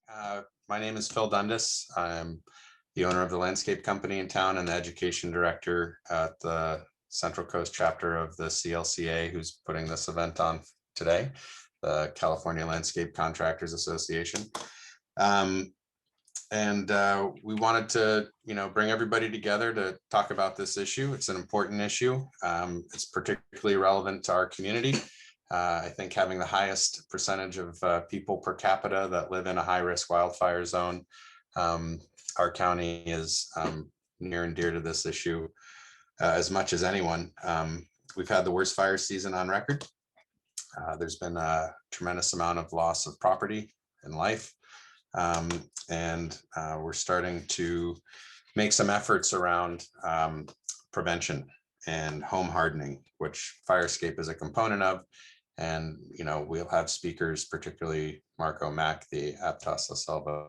My name is Phil Dundas. I'm the owner of the landscape company in town and the education director at the Central Coast chapter of the CLCA, who's putting this event on today, the California Landscape Contractors Association. We wanted to, bring everybody together to talk about this issue. It's an important issue. It's particularly relevant to our community. I think having the highest percentage of people per capita that live in a high-risk wildfire zone, our county is near and dear to this issue as much as anyone. We've had the worst fire season on record. There's been a tremendous amount of loss of property and life. We're starting to make some efforts around prevention and home hardening, which Firescape is a component of. And, we'll have speakers, particularly Marco Mack, the Aptos La Selva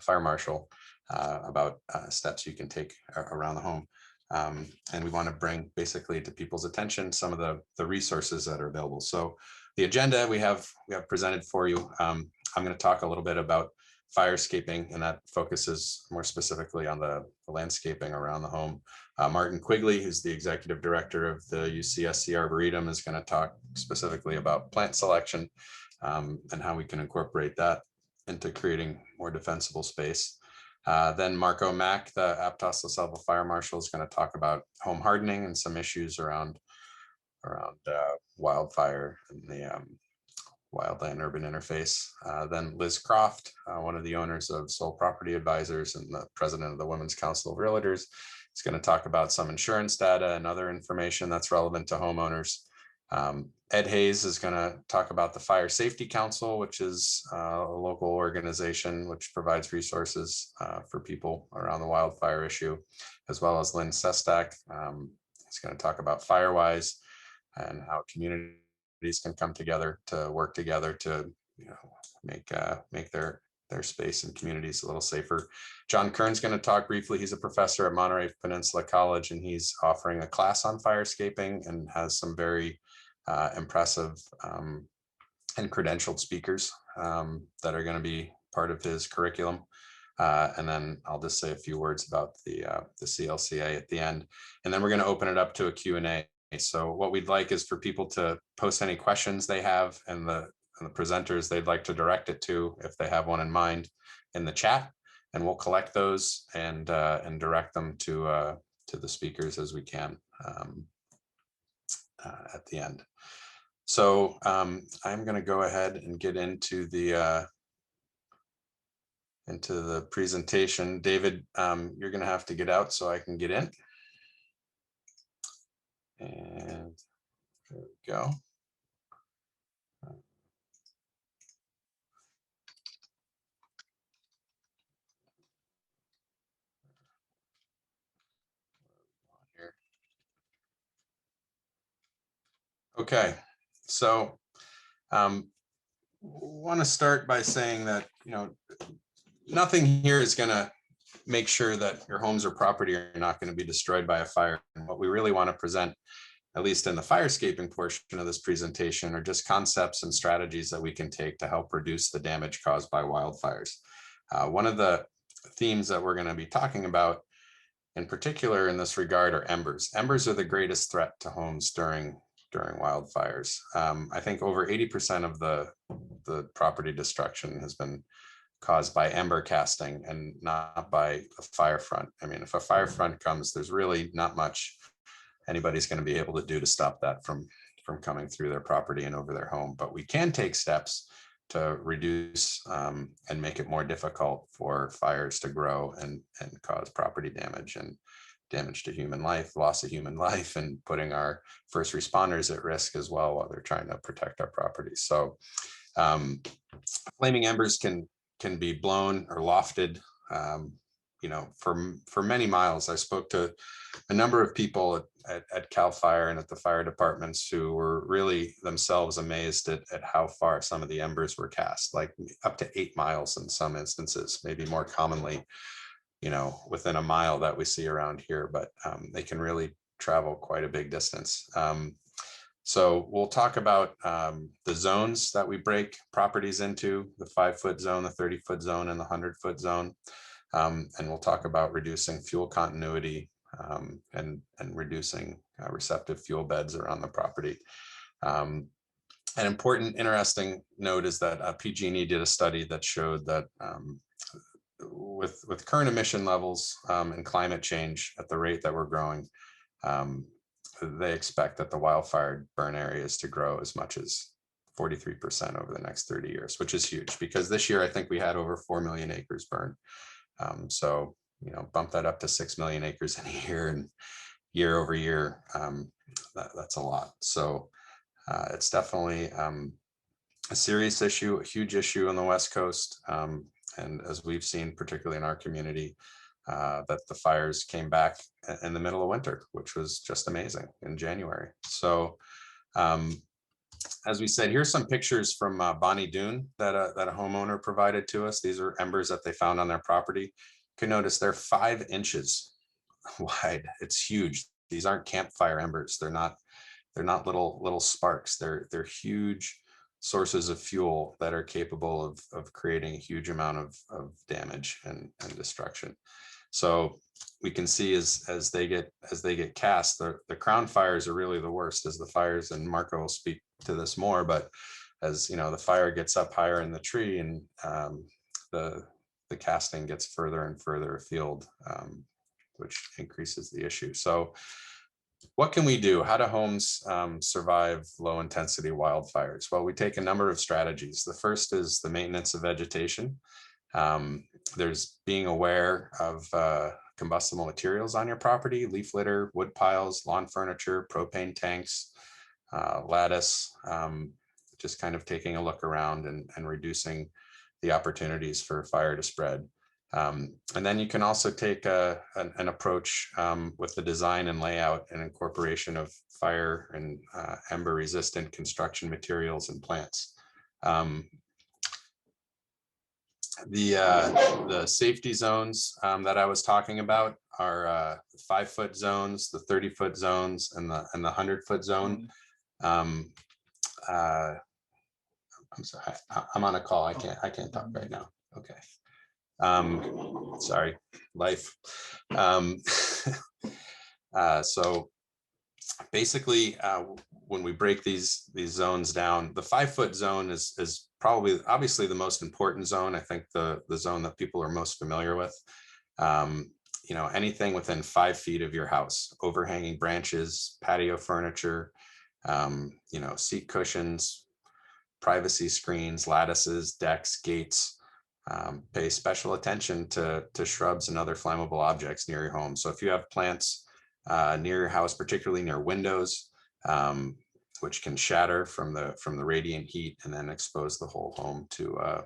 fire marshal, about steps you can take around the home. And we want to bring basically to people's attention some of the resources that are available. So the agenda we have presented for you. I'm going to talk a little bit about firescaping, and that focuses more specifically on the landscaping around the home. Martin Quigley, who's the executive director of the UCSC Arboretum, is going to talk specifically about plant selection and how we can incorporate that into creating more defensible space. Then Marco Mack, the Aptos La Selva fire marshal, is going to talk about home hardening and some issues around wildfire and the wildland-urban interface. Then Liz Croft, one of the owners of Soul Property Advisors and the president of the Women's Council of Realtors, is going to talk about some insurance data and other information that's relevant to homeowners. Ed Hayes is going to talk about the Fire Safety Council, which is a local organization which provides resources for people around the wildfire issue, as well as Lynn Sestak. He's going to talk about Firewise and how communities can come together to work together to make their space and communities a little safer. John Kern's going to talk briefly. He's a professor at Monterey Peninsula College, and he's offering a class on firescaping and has some very impressive and credentialed speakers that are going to be part of his curriculum. And then I'll just say a few words about the CLCA at the end. And then we're going to open it up to a Q&A. So what we'd like is for people to post any questions they have, and the presenters they'd like to direct it to, if they have one in mind, in the chat, and we'll collect those and direct them to the speakers as we can at the end. So I'm going to go ahead and get into the presentation. David, you're going to have to get out so I can get in. And there we go. Okay, so want to start by saying that nothing here is going to make sure that your homes or property are not going to be destroyed by a fire. And what we really want to present, at least in the firescaping portion of this presentation, are just concepts and strategies that we can take to help reduce the damage caused by wildfires. One of the themes that we're going to be talking about in particular in this regard are embers. Embers are the greatest threat to homes during wildfires. I think over 80% of the property destruction has been caused by ember casting and not by a fire front. I mean, if a fire front comes, there's really not much anybody's going to be able to do to stop that from coming through their property and over their home. But we can take steps to reduce and make it more difficult for fires to grow and cause property damage and damage to human life, loss of human life, and putting our first responders at risk as well while they're trying to protect our properties. So flaming embers can be blown or lofted, for many miles. I spoke to a number of people at CAL FIRE and at the fire departments who were really themselves amazed at how far some of the embers were cast, like up to 8 miles in some instances, maybe more commonly, within a mile that we see around here, but they can really travel quite a big distance. So we'll talk about the zones that we break properties into, the 5-foot zone, the 30-foot zone, and the 100-foot zone. And we'll talk about reducing fuel continuity and reducing receptive fuel beds around the property. An important, interesting note is that PG&E did a study that showed that with current emission levels and climate change at the rate that we're growing, they expect that the wildfire burn areas to grow as much as 43% over the next 30 years, which is huge, because this year I think we had over 4 million acres burned. So, you know, bump that up to 6 million acres in a year, and year over year, that's a lot. So it's definitely a serious issue, a huge issue on the West Coast. And as we've seen, particularly in our community, that the fires came back in the middle of winter, which was just amazing in January. So as we said, here's some pictures from Bonnie Doon that a homeowner provided to us. These are embers that they found on their property. You can notice they're 5 inches wide. It's huge. These aren't campfire embers. They're not little sparks. They're huge sources of fuel that are capable of creating a huge amount of damage and destruction. So we can see as they get cast, the crown fires are really the worst, as the fires, and Marco will speak to this more, but as you know, the fire gets up higher in the tree, and the casting gets further and further afield, which increases the issue. So what can we do? How do homes survive low intensity wildfires? Well, we take a number of strategies. The first is the maintenance of vegetation. There's being aware of combustible materials on your property: leaf litter, wood piles, lawn furniture, propane tanks, lattice, just kind of taking a look around and reducing the opportunities for fire to spread. And then you can also take an approach with the design and layout and incorporation of fire and ember-resistant construction materials and plants. The safety zones that I was talking about are 5-foot zones, the 30-foot zones, and the 100-foot zone. I'm sorry, I'm on a call. I can't talk right now. Okay. Sorry, life. So basically, when we break these zones down, the 5-foot zone is probably obviously the most important zone. I think the zone that people are most familiar with. You know, anything within 5 feet of your house: overhanging branches, patio furniture, you know, seat cushions, privacy screens, lattices, decks, gates. Pay special attention to shrubs and other flammable objects near your home. So if you have plants near your house, particularly near windows, which can shatter from the radiant heat and then expose the whole home to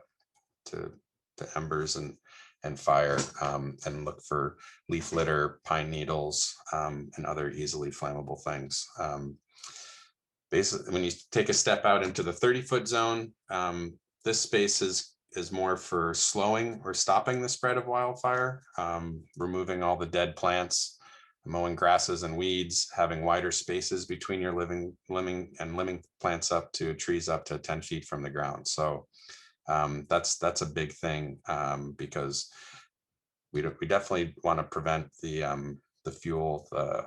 embers and fire, and look for leaf litter, pine needles, and other easily flammable things. Basically, when you take a step out into the 30-foot zone, this space is more for slowing or stopping the spread of wildfire, removing all the dead plants, mowing grasses and weeds, having wider spaces between your limbing plants up to trees up to 10 feet from the ground. So that's a big thing, because we definitely want to prevent the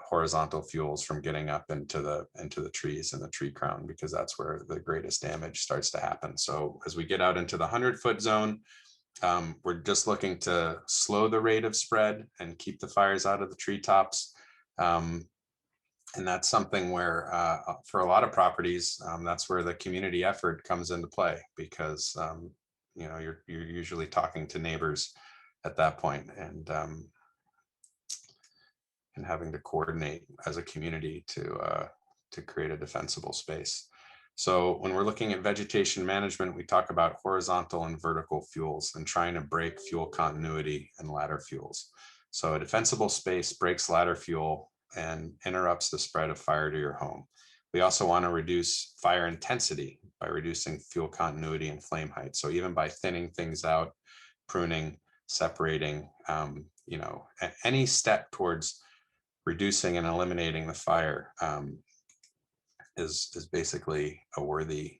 horizontal fuels from getting up into the trees and the tree crown, because that's where the greatest damage starts to happen. So as we get out into the 100-foot zone, we're just looking to slow the rate of spread and keep the fires out of the treetops. And that's something where for a lot of properties, that's where the community effort comes into play, because you know, you're usually talking to neighbors at that point, and having to coordinate as a community to create a defensible space. So when we're looking at vegetation management, we talk about horizontal and vertical fuels and trying to break fuel continuity and ladder fuels. So a defensible space breaks ladder fuel and interrupts the spread of fire to your home. We also want to reduce fire intensity by reducing fuel continuity and flame height. So even by thinning things out, pruning, separating, you know, any step towards reducing and eliminating the fire is basically a worthy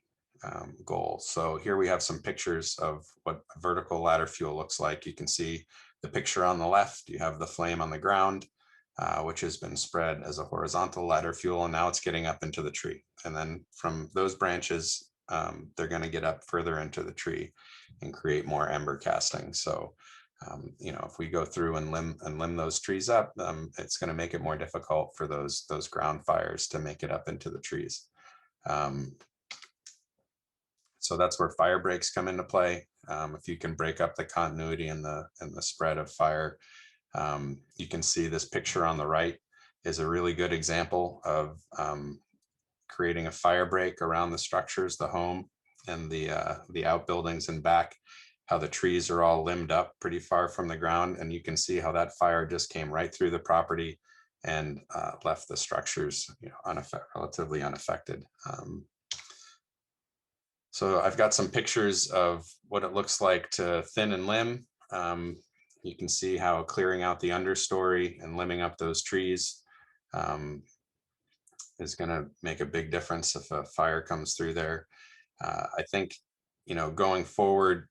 goal. So here we have some pictures of what a vertical ladder fuel looks like. You can see the picture on the left. You have the flame on the ground, which has been spread as a horizontal ladder fuel, and now it's getting up into the tree. And then from those branches, they're going to get up further into the tree and create more ember casting. So if we go through and limb those trees up, it's going to make it more difficult for those ground fires to make it up into the trees. So that's where fire breaks come into play. If you can break up the continuity and the spread of fire, you can see this picture on the right is a really good example of creating a fire break around the structures, the home and the outbuildings and back, how the trees are all limbed up pretty far from the ground. And you can see how that fire just came right through the property and left the structures relatively unaffected. So I've got some pictures of what it looks like to thin and limb. You can see how clearing out the understory and limbing up those trees is going to make a big difference if a fire comes through there. I think, going forward,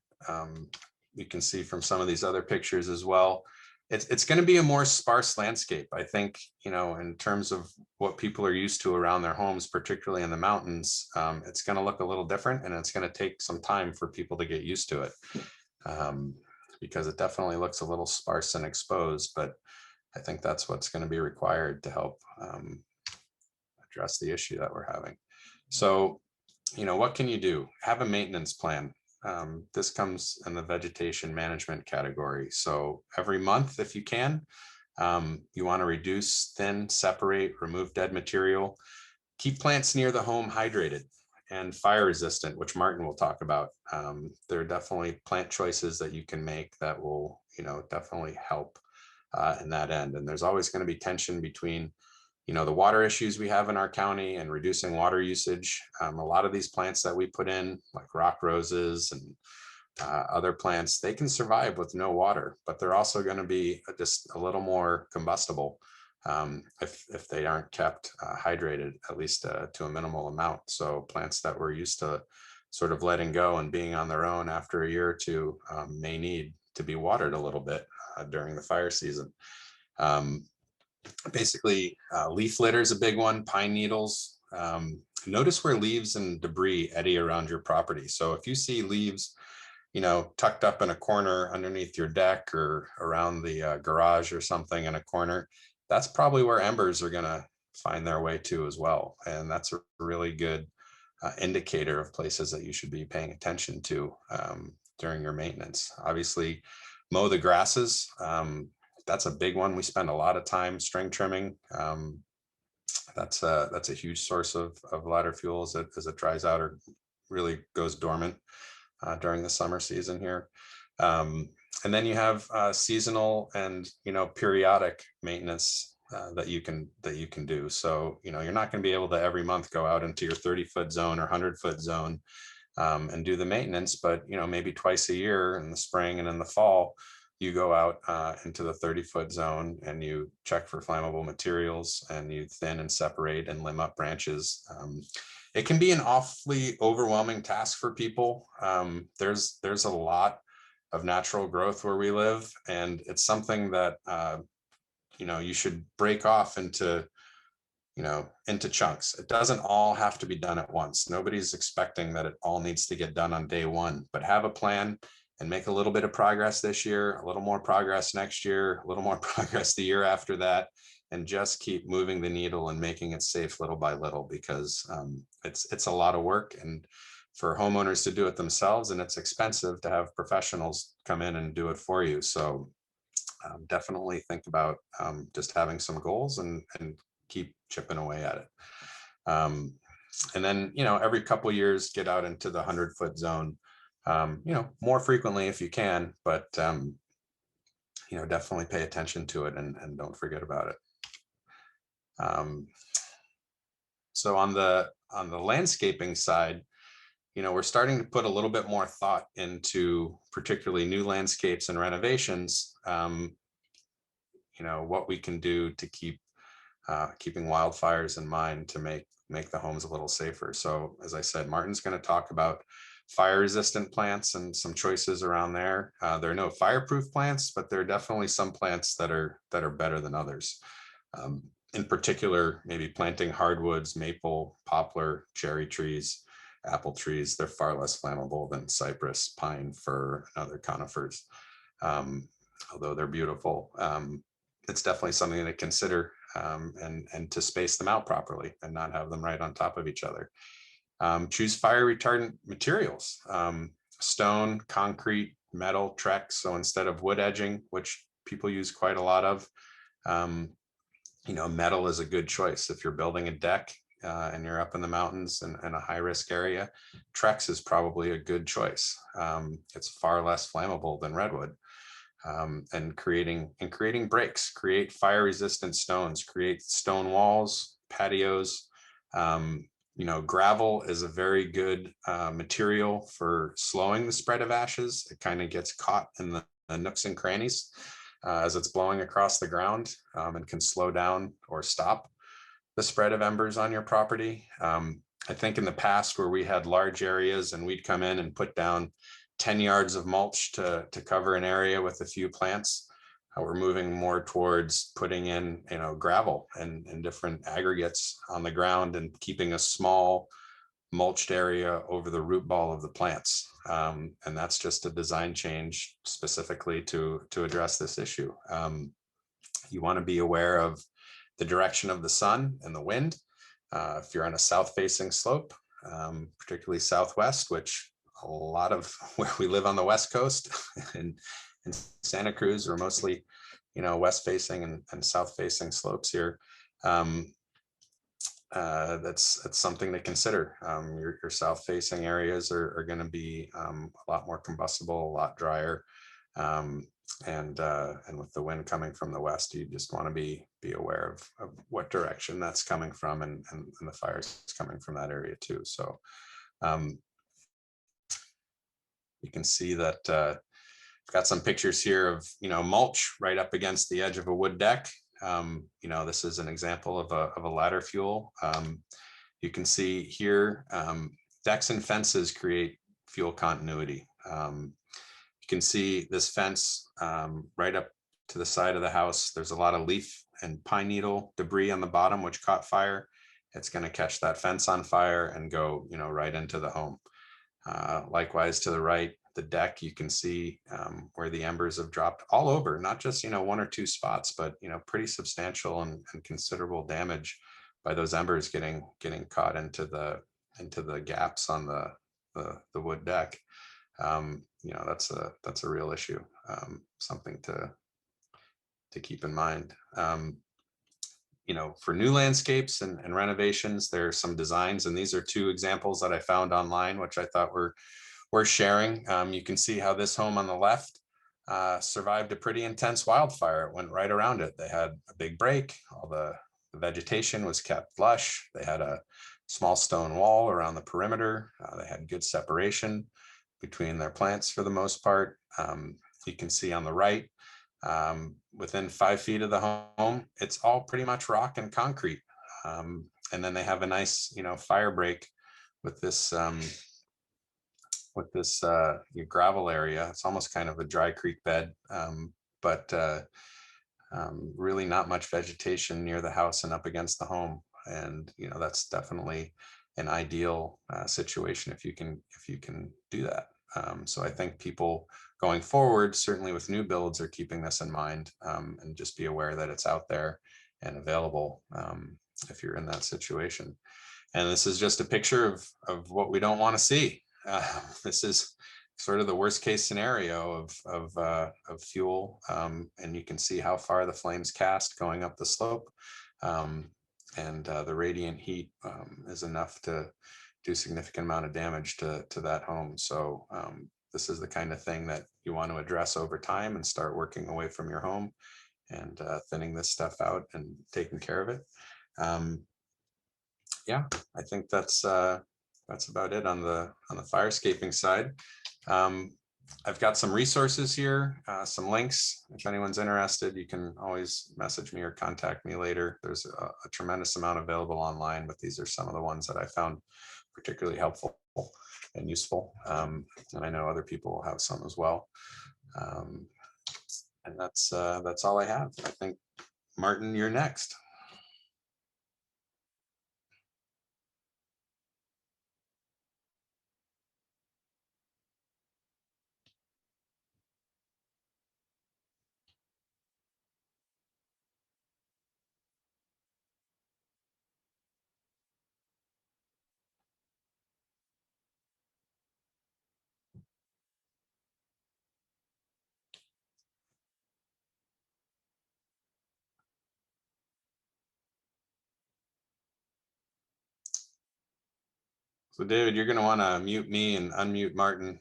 you can see from some of these other pictures as well, it's going to be a more sparse landscape. I think, in terms of what people are used to around their homes, particularly in the mountains, it's going to look a little different, and it's going to take some time for people to get used to it, because it definitely looks a little sparse and exposed, but I think that's what's going to be required to help address the issue that we're having. So, what can you do? Have a maintenance plan. This comes in the vegetation management category. So every month, if you can, you want to reduce, thin, separate, remove dead material, keep plants near the home hydrated and fire resistant, which Martin will talk about. There are definitely plant choices that you can make that will, definitely help in that end. And there's always going to be tension between the water issues we have in our county and reducing water usage. A lot of these plants that we put in, like rock roses and other plants, they can survive with no water, but they're also going to be just a little more combustible if they aren't kept hydrated, at least to a minimal amount. So plants that we're used to sort of letting go and being on their own after a year or two may need to be watered a little bit during the fire season. Basically, leaf litter is a big one, pine needles. Notice where leaves and debris eddy around your property. So if you see leaves, tucked up in a corner underneath your deck or around the garage or something in a corner, that's probably where embers are going to find their way to as well. And that's a really good indicator of places that you should be paying attention to during your maintenance. Obviously, mow the grasses. That's a big one. We spend a lot of time string trimming. That's a huge source of ladder fuel as it dries out or really goes dormant during the summer season here. And then you have seasonal and periodic maintenance that you can do. So you're not going to be able to every month go out into your 30-foot zone or 100-foot zone and do the maintenance, but maybe twice a year in the spring and in the fall, you go out into the 30-foot zone and you check for flammable materials and you thin and separate and limb up branches. It can be an awfully overwhelming task for people. There's a lot of natural growth where we live, and it's something that you should break off into chunks. It doesn't all have to be done at once. Nobody's expecting that it all needs to get done on day one, but have a plan and make a little bit of progress this year, a little more progress next year, a little more progress the year after that, and just keep moving the needle and making it safe little by little, because it's a lot of work, and for homeowners to do it themselves, and it's expensive to have professionals come in and do it for you. So definitely think about just having some goals and keep chipping away at it. And then, every couple of years, get out into the 100-foot zone. More frequently if you can, but definitely pay attention to it and don't forget about it. So on the landscaping side, we're starting to put a little bit more thought into particularly new landscapes and renovations. What we can do to keep keeping wildfires in mind to make make the homes a little safer. So as I said, Martin's going to talk about fire resistant plants and some choices around there. There are no fireproof plants, but there are definitely some plants that are better than others. In particular, maybe planting hardwoods, maple, poplar, cherry trees, apple trees. They're far less flammable than cypress, pine, fir, and other conifers. Although they're beautiful, it's definitely something to consider, and to space them out properly and not have them right on top of each other. Choose fire retardant materials, stone, concrete, metal, Trex. So instead of wood edging, which people use quite a lot of, metal is a good choice. If you're building a deck and you're up in the mountains and in a high risk area, Trex is probably a good choice. It's far less flammable than redwood. And creating breaks, create fire resistant stones, create stone walls, patios. Gravel is a very good material for slowing the spread of ashes. It kind of gets caught in the nooks and crannies as it's blowing across the ground, and can slow down or stop the spread of embers on your property. I think in the past where we had large areas and we'd come in and put down 10 yards of mulch to cover an area with a few plants, we're moving more towards putting in, gravel and different aggregates on the ground and keeping a small mulched area over the root ball of the plants. And that's just a design change specifically to address this issue. You want to be aware of the direction of the sun and the wind. If you're on a south facing slope, particularly southwest, which a lot of where we live on the West Coast and in Santa Cruz are mostly, west facing and south facing slopes here. That's something to consider. Your south facing areas are going to be a lot more combustible, a lot drier. And with the wind coming from the west, you just want to be aware of what direction that's coming from, and the fires coming from that area too. So you can see that I've got some pictures here of mulch right up against the edge of a wood deck. This is an example of a ladder fuel. You can see here, decks and fences create fuel continuity. You can see this fence right up to the side of the house. There's a lot of leaf and pine needle debris on the bottom, which caught fire. It's going to catch that fence on fire and go, right into the home. Likewise, to the right, the deck, you can see where the embers have dropped all over, not just, one or two spots, but, pretty substantial and considerable damage by those embers getting caught into the gaps on the wood deck. That's a real issue, something to keep in mind. For new landscapes and renovations, there are some designs, and these are two examples that I found online, which I thought were sharing. You can see how this home on the left survived a pretty intense wildfire. It went right around it. They had a big break. All the vegetation was kept lush. They had a small stone wall around the perimeter. They had good separation between their plants for the most part. You can see on the right, within 5 feet of the home, it's all pretty much rock and concrete. And then they have a nice, fire break with this gravel area. It's almost kind of a dry creek bed, but really not much vegetation near the house and up against the home. And that's definitely an ideal situation if you can do that. So I think people going forward, certainly with new builds, are keeping this in mind, and just be aware that it's out there and available if you're in that situation. And this is just a picture of what we don't want to see. This is sort of the worst case scenario of fuel, and you can see how far the flames cast going up the slope, and the radiant heat is enough to do a significant amount of damage to that home. So this is the kind of thing that you want to address over time and start working away from your home and thinning this stuff out and taking care of it. Yeah, I think that's about it on the firescaping side. I've got some resources here, some links. If anyone's interested, you can always message me or contact me later. There's a tremendous amount available online, but these are some of the ones that I found particularly helpful and useful. And I know other people will have some as well. And that's all I have. I think, Martin, you're next. So David, you're going to want to mute me and unmute Martin.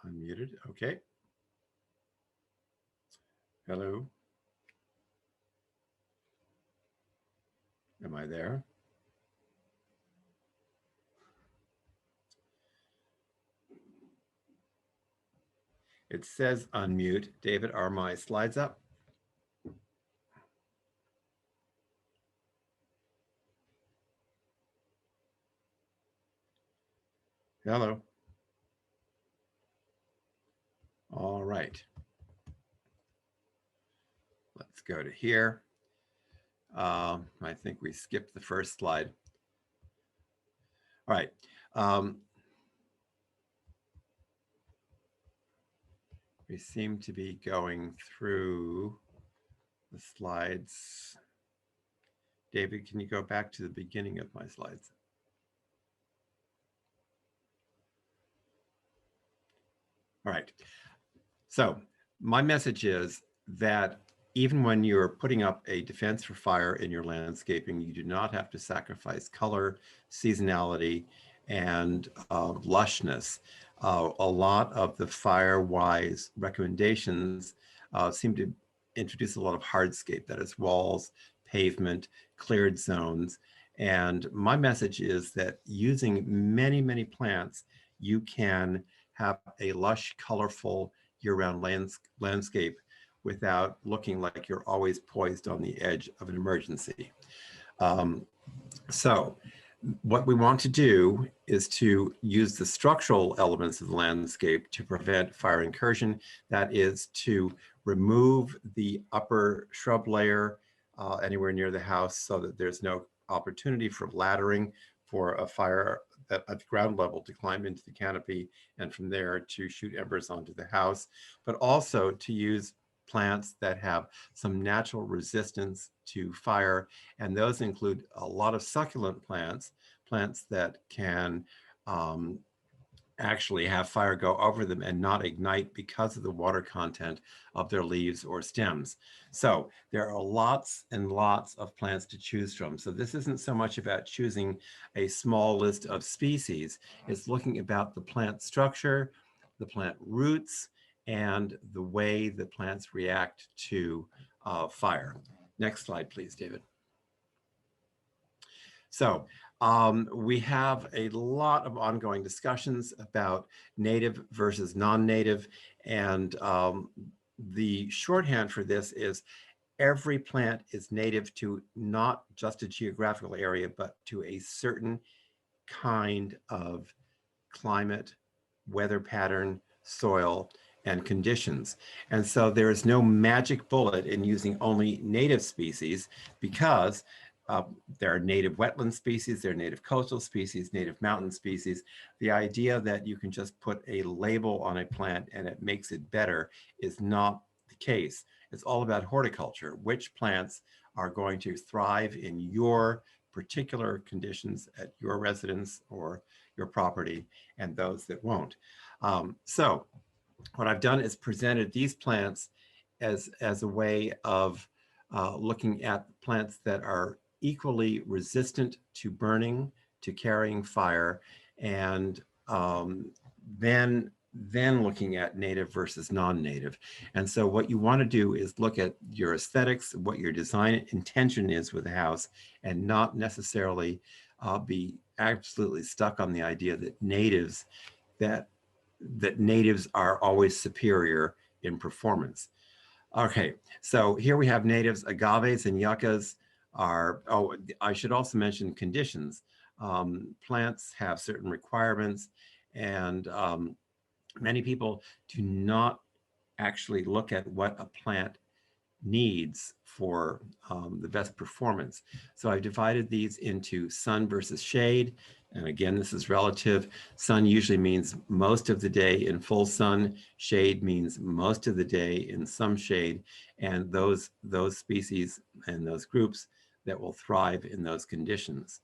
Unmuted. Okay. Hello. Am I there? It says unmute. David, are my slides up? Hello. All right. Let's go to here. I think we skipped the first slide. All right. We seem to be going through the slides. David, can you go back to the beginning of my slides? All right. So my message is that even when you're putting up a defense for fire in your landscaping, you do not have to sacrifice color, seasonality, and lushness. A lot of the fire-wise recommendations seem to introduce a lot of hardscape, that is walls, pavement, cleared zones. And my message is that using many, many plants, you can have a lush, colorful, year-round landscape without looking like you're always poised on the edge of an emergency. So what we want to do is to use the structural elements of the landscape to prevent fire incursion. That is to remove the upper shrub layer anywhere near the house so that there's no opportunity for laddering for a fire at the ground level to climb into the canopy and from there to shoot embers onto the house, but also to use plants that have some natural resistance to fire. And those include a lot of succulent plants, plants that can actually have fire go over them and not ignite because of the water content of their leaves or stems. So there are lots and lots of plants to choose from. So this isn't so much about choosing a small list of species. It's looking about the plant structure, the plant roots, and the way the plants react to fire. Next slide, please, David. So we have a lot of ongoing discussions about native versus non-native. And the shorthand for this is every plant is native to not just a geographical area, but to a certain kind of climate, weather pattern, soil, and conditions. And so there is no magic bullet in using only native species because there are native wetland species, there are native coastal species, native mountain species. The idea that you can just put a label on a plant and it makes it better is not the case. It's all about horticulture. Which plants are going to thrive in your particular conditions at your residence or your property, and those that won't. So what I've done is presented these plants as a way of looking at plants that are equally resistant to burning, to carrying fire, and then looking at native versus non-native. And so what you want to do is look at your aesthetics, what your design intention is with the house, and not necessarily be absolutely stuck on the idea that natives are always superior in performance. Okay, so here we have natives. Agaves and yuccas are, oh, I should also mention conditions. Plants have certain requirements, and many people do not actually look at what a plant needs for the best performance. So I've divided these into sun versus shade. And again, this is relative. Sun usually means most of the day in full sun. Shade means most of the day in some shade. And those species and those groups that will thrive in those conditions.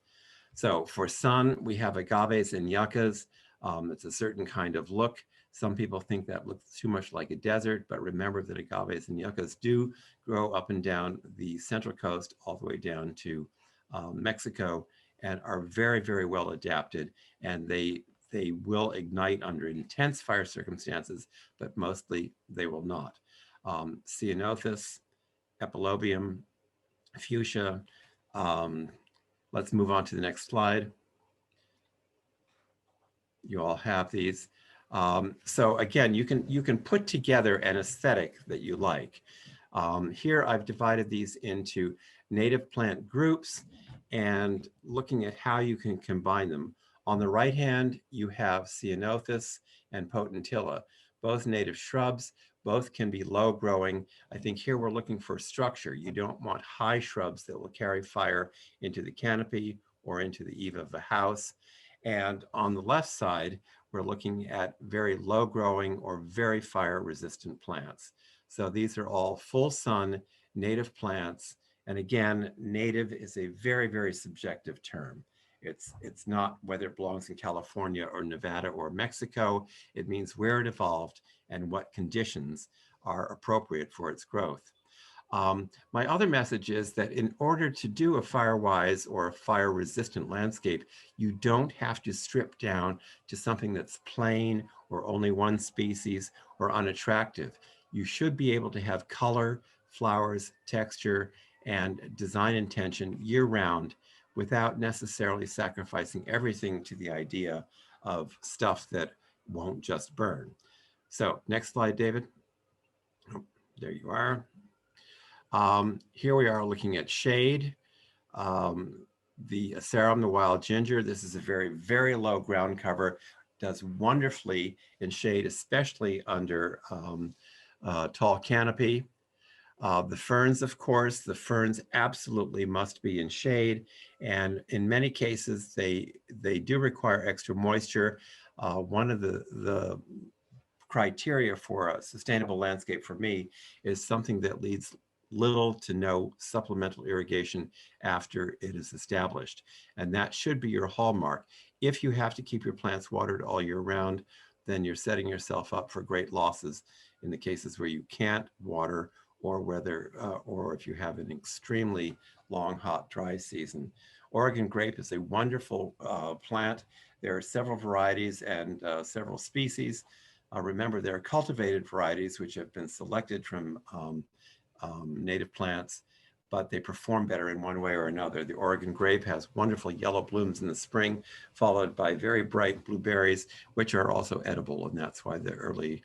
So for sun, we have agaves and yuccas. It's a certain kind of look. Some people think that looks too much like a desert, but remember that agaves and yuccas do grow up and down the Central Coast all the way down to Mexico, and are very, very well adapted. And they will ignite under intense fire circumstances, but mostly they will not. Ceanothus, epilobium, fuchsia. Let's move on to the next slide. You all have these. So again, you can put together an aesthetic that you like. Here I've divided these into native plant groups and looking at how you can combine them. On the right hand, you have Ceanothus and Potentilla, both native shrubs. Both can be low growing. I think here we're looking for structure. You don't want high shrubs that will carry fire into the canopy or into the eave of the house. And on the left side, we're looking at very low growing or very fire resistant plants. So these are all full sun native plants. And again, native is a very, very subjective term. It's not whether it belongs in California or Nevada or Mexico. It means where it evolved and what conditions are appropriate for its growth. My other message is that in order to do a fire-wise or a fire-resistant landscape, you don't have to strip down to something that's plain or only one species or unattractive. You should be able to have color, flowers, texture, and design intention year-round without necessarily sacrificing everything to the idea of stuff that won't just burn. So next slide, David. Oh, there you are. Here we are looking at shade. The Asarum, the wild ginger, this is a very, very low ground cover, does wonderfully in shade, especially under tall canopy. The ferns, of course, the ferns absolutely must be in shade. And in many cases, they do require extra moisture. One of the criteria for a sustainable landscape for me is something that leads little to no supplemental irrigation after it is established. And that should be your hallmark. If you have to keep your plants watered all year round, then you're setting yourself up for great losses in the cases where you can't water, or whether, or if you have an extremely long, hot, dry season. Oregon grape is a wonderful plant. There are several varieties and several species. Remember, there are cultivated varieties which have been selected from native plants, but they perform better in one way or another. The Oregon grape has wonderful yellow blooms in the spring, followed by very bright blueberries, which are also edible, and that's why the early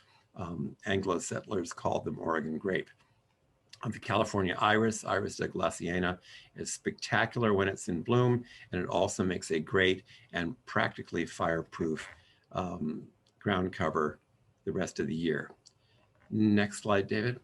Anglo settlers called them Oregon grape. The California iris, Iris douglassiana, is spectacular when it's in bloom, and it also makes a great and practically fireproof ground cover the rest of the year. Next slide, David.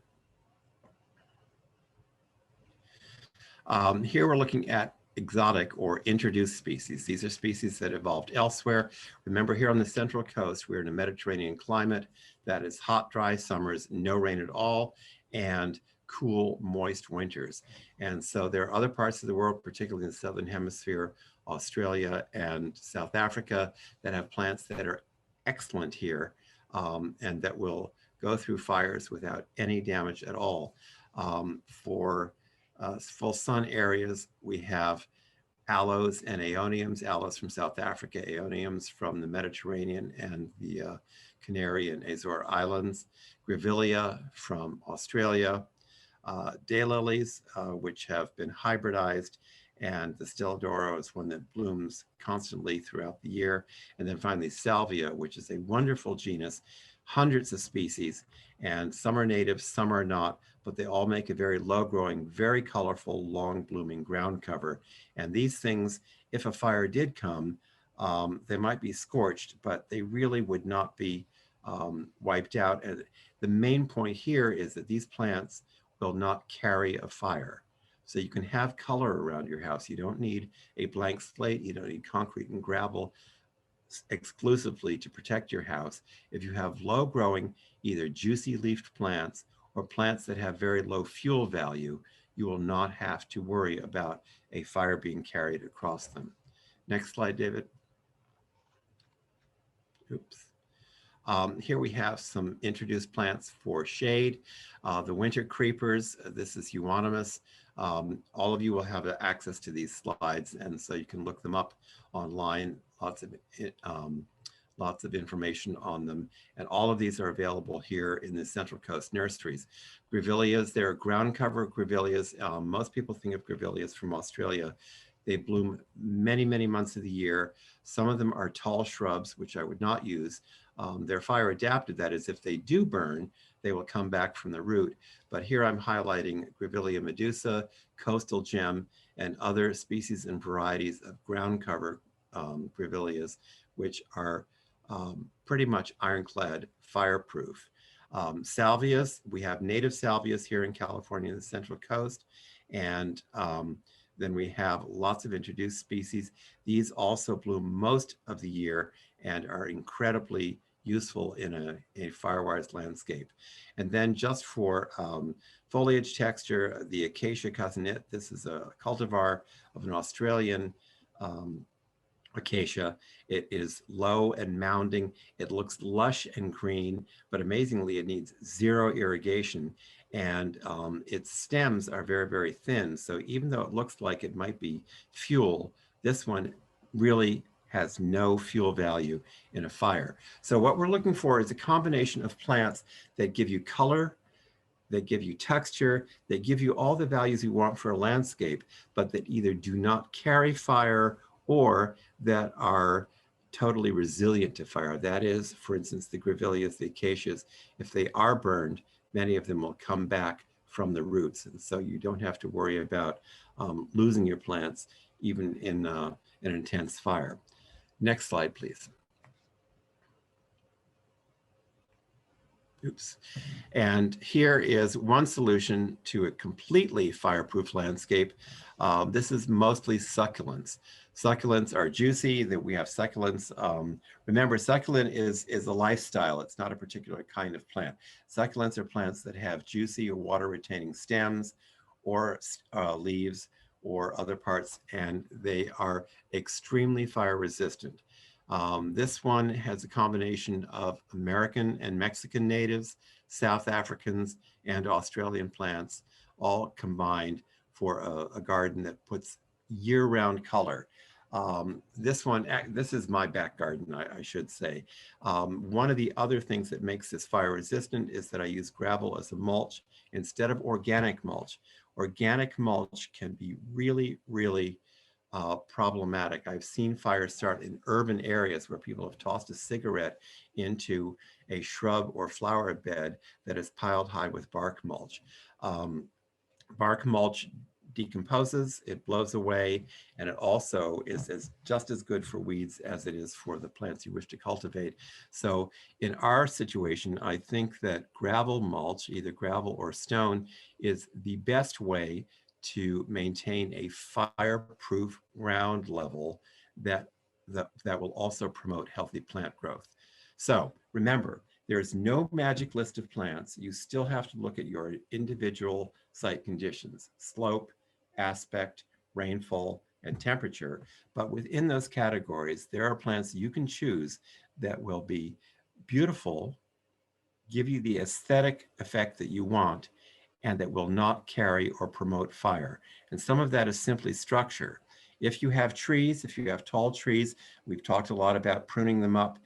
Here we're looking at exotic or introduced species. These are species that evolved elsewhere. Remember, here on the Central Coast, we're in a Mediterranean climate that is hot, dry summers, no rain at all, and cool, moist winters. And so there are other parts of the world, particularly in the Southern Hemisphere, Australia and South Africa, that have plants that are excellent here and that will go through fires without any damage at all. For full sun areas, we have aloes and aeoniums, aloes from South Africa, aeoniums from the Mediterranean and the Canary and Azore Islands, grevillea from Australia, daylilies, which have been hybridized, and the Stelladoro is one that blooms constantly throughout the year. And then finally salvia, which is a wonderful genus, hundreds of species, and some are native, some are not, but they all make a very low growing, very colorful, long blooming ground cover. And these things, if a fire did come, they might be scorched, but they really would not be wiped out. And the main point here is that these plants will not carry a fire. So you can have color around your house. You don't need a blank slate. You don't need concrete and gravel exclusively to protect your house. If you have low growing, either juicy leafed plants or plants that have very low fuel value, you will not have to worry about a fire being carried across them. Next slide, David. Oops. Here we have some introduced plants for shade. The winter creepers, this is euonymus. All of you will have access to these slides, and so you can look them up online. Lots of information on them. And all of these are available here in the Central Coast nurseries. Grevilleas, they're ground cover grevilleas. Most people think of grevilleas from Australia. They bloom many, many months of the year. Some of them are tall shrubs, which I would not use. They're fire adapted. That is, if they do burn, they will come back from the root. But here I'm highlighting Grevillea medusa, coastal gem, and other species and varieties of ground cover grevilleas, which are pretty much ironclad fireproof. Salvias, we have native salvias here in California, the Central Coast, and then we have lots of introduced species. These also bloom most of the year and are incredibly useful in a firewise landscape. And then just for foliage texture, the Acacia cousinette, this is a cultivar of an Australian acacia. It is low and mounding. It looks lush and green, but amazingly, it needs zero irrigation. And its stems are very, very thin. So even though it looks like it might be fuel, this one really has no fuel value in a fire. So what we're looking for is a combination of plants that give you color, that give you texture, that give you all the values you want for a landscape, but that either do not carry fire or that are totally resilient to fire. That is, for instance, the grevilleas, the acacias, if they are burned, many of them will come back from the roots. And so you don't have to worry about losing your plants even in an intense fire. Next slide, please. Oops. And here is one solution to a completely fireproof landscape. This is mostly succulents. Succulents are juicy, that we have succulents. Remember, succulent is a lifestyle. It's not a particular kind of plant. Succulents are plants that have juicy or water retaining stems or leaves or other parts, and they are extremely fire resistant. This one has a combination of American and Mexican natives, South Africans, and Australian plants, all combined for a garden that puts year-round color. This is my back garden, I should say. One of the other things that makes this fire resistant is that I use gravel as a mulch instead of organic mulch. Organic mulch can be really, really problematic. I've seen fires start in urban areas where people have tossed a cigarette into a shrub or flower bed that is piled high with bark mulch. Bark mulch decomposes, it blows away, and it also is just as good for weeds as it is for the plants you wish to cultivate. So in our situation, I think that gravel mulch, either gravel or stone, is the best way to maintain a fireproof ground level that will also promote healthy plant growth. So remember, there's no magic list of plants. You still have to look at your individual site conditions, slope, aspect, rainfall, and temperature. But within those categories, there are plants you can choose that will be beautiful, give you the aesthetic effect that you want, and that will not carry or promote fire. And some of that is simply structure. If you have trees, if you have tall trees, we've talked a lot about pruning them up.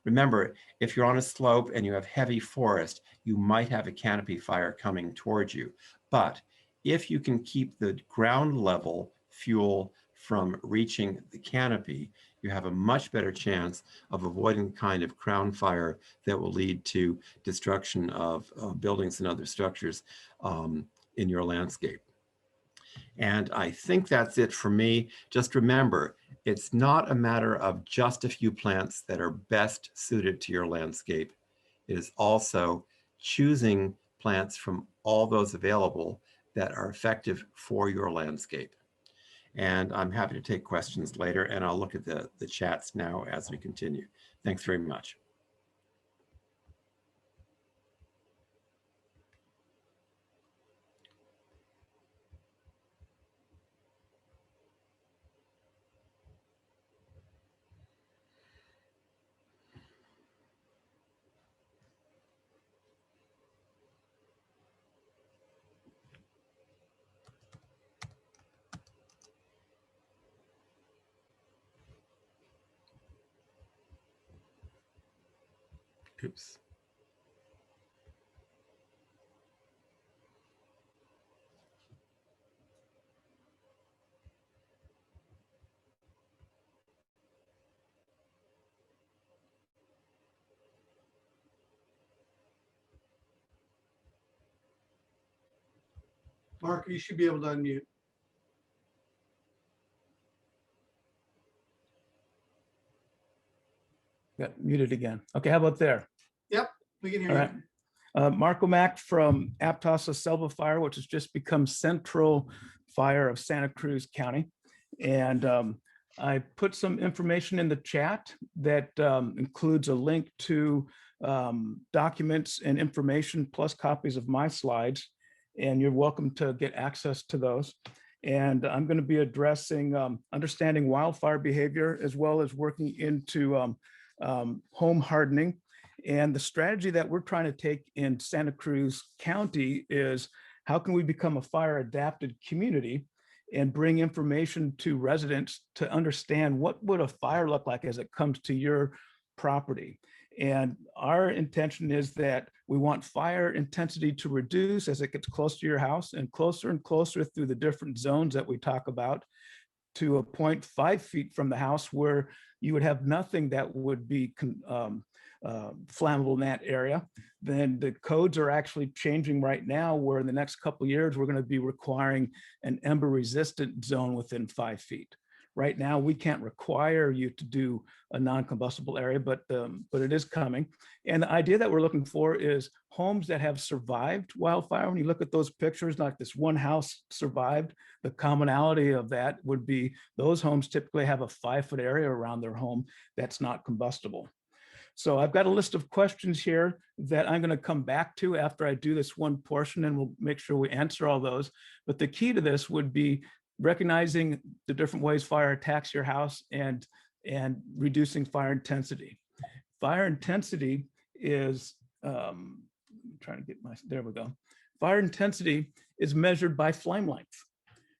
Remember, if you're on a slope and you have heavy forest, you might have a canopy fire coming towards you. But if you can keep the ground level fuel from reaching the canopy, you have a much better chance of avoiding the kind of crown fire that will lead to destruction of buildings and other structures in your landscape. And I think that's it for me. Just remember, it's not a matter of just a few plants that are best suited to your landscape. It is also choosing plants from all those available that are effective for your landscape. And I'm happy to take questions later, and I'll look at the chats now as we continue. Thanks very much. Oops. Mark, you should be able to unmute. Got muted again. Okay, how about there? Yep, we can hear All you. right. Marco Mack from Aptos Selva Fire, which has just become Central Fire of Santa Cruz County. And I put some information in the chat that includes a link to documents and information plus copies of my slides. And you're welcome to get access to those. And I'm going to be addressing understanding wildfire behavior as well as working into home hardening. And the strategy that we're trying to take in Santa Cruz County is how can we become a fire adapted community and bring information to residents to understand what would a fire look like as it comes to your property. And our intention is that we want fire intensity to reduce as it gets close to your house and closer through the different zones that we talk about to a point 5 feet from the house where you would have nothing that would be flammable in that area. Then the codes are actually changing right now where in the next couple of years, we're going to be requiring an ember resistant zone within 5 feet. Right now, we can't require you to do a non-combustible area, but it is coming. And the idea that we're looking for is homes that have survived wildfire. When you look at those pictures, like this one house survived, the commonality of that would be those homes typically have a 5 foot area around their home that's not combustible. So I've got a list of questions here that I'm going to come back to after I do this one portion, and we'll make sure we answer all those. But the key to this would be recognizing the different ways fire attacks your house and reducing fire intensity. Fire intensity is, trying to get there we go. Fire intensity is measured by flame length.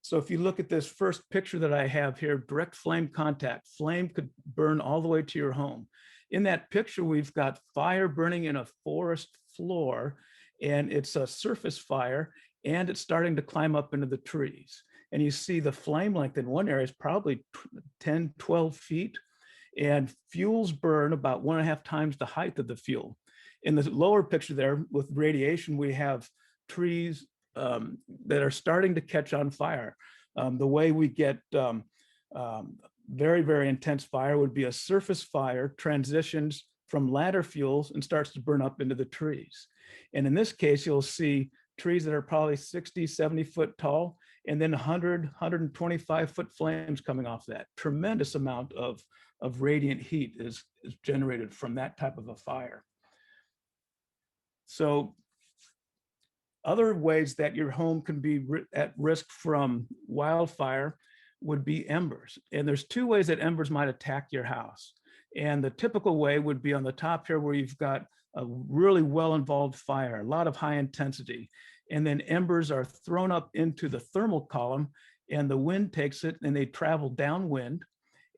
So if you look at this first picture that I have here, direct flame contact, flame could burn all the way to your home. In that picture, we've got fire burning in a forest floor, and it's a surface fire, and it's starting to climb up into the trees. And you see the flame length in one area is probably 10, 12 feet, and fuels burn about 1.5 times the height of the fuel. In the lower picture there with radiation, we have trees that are starting to catch on fire. The way we get very, very intense fire would be a surface fire transitions from ladder fuels and starts to burn up into the trees. And in this case, you'll see trees that are probably 60, 70 foot tall, and then 100, 125 foot flames coming off that. Tremendous amount of radiant heat is generated from that type of a fire. So other ways that your home can be at risk from wildfire would be embers. And there's 2 ways that embers might attack your house. And the typical way would be on the top here where you've got a really well-involved fire, a lot of high intensity. And then embers are thrown up into the thermal column and the wind takes it and they travel downwind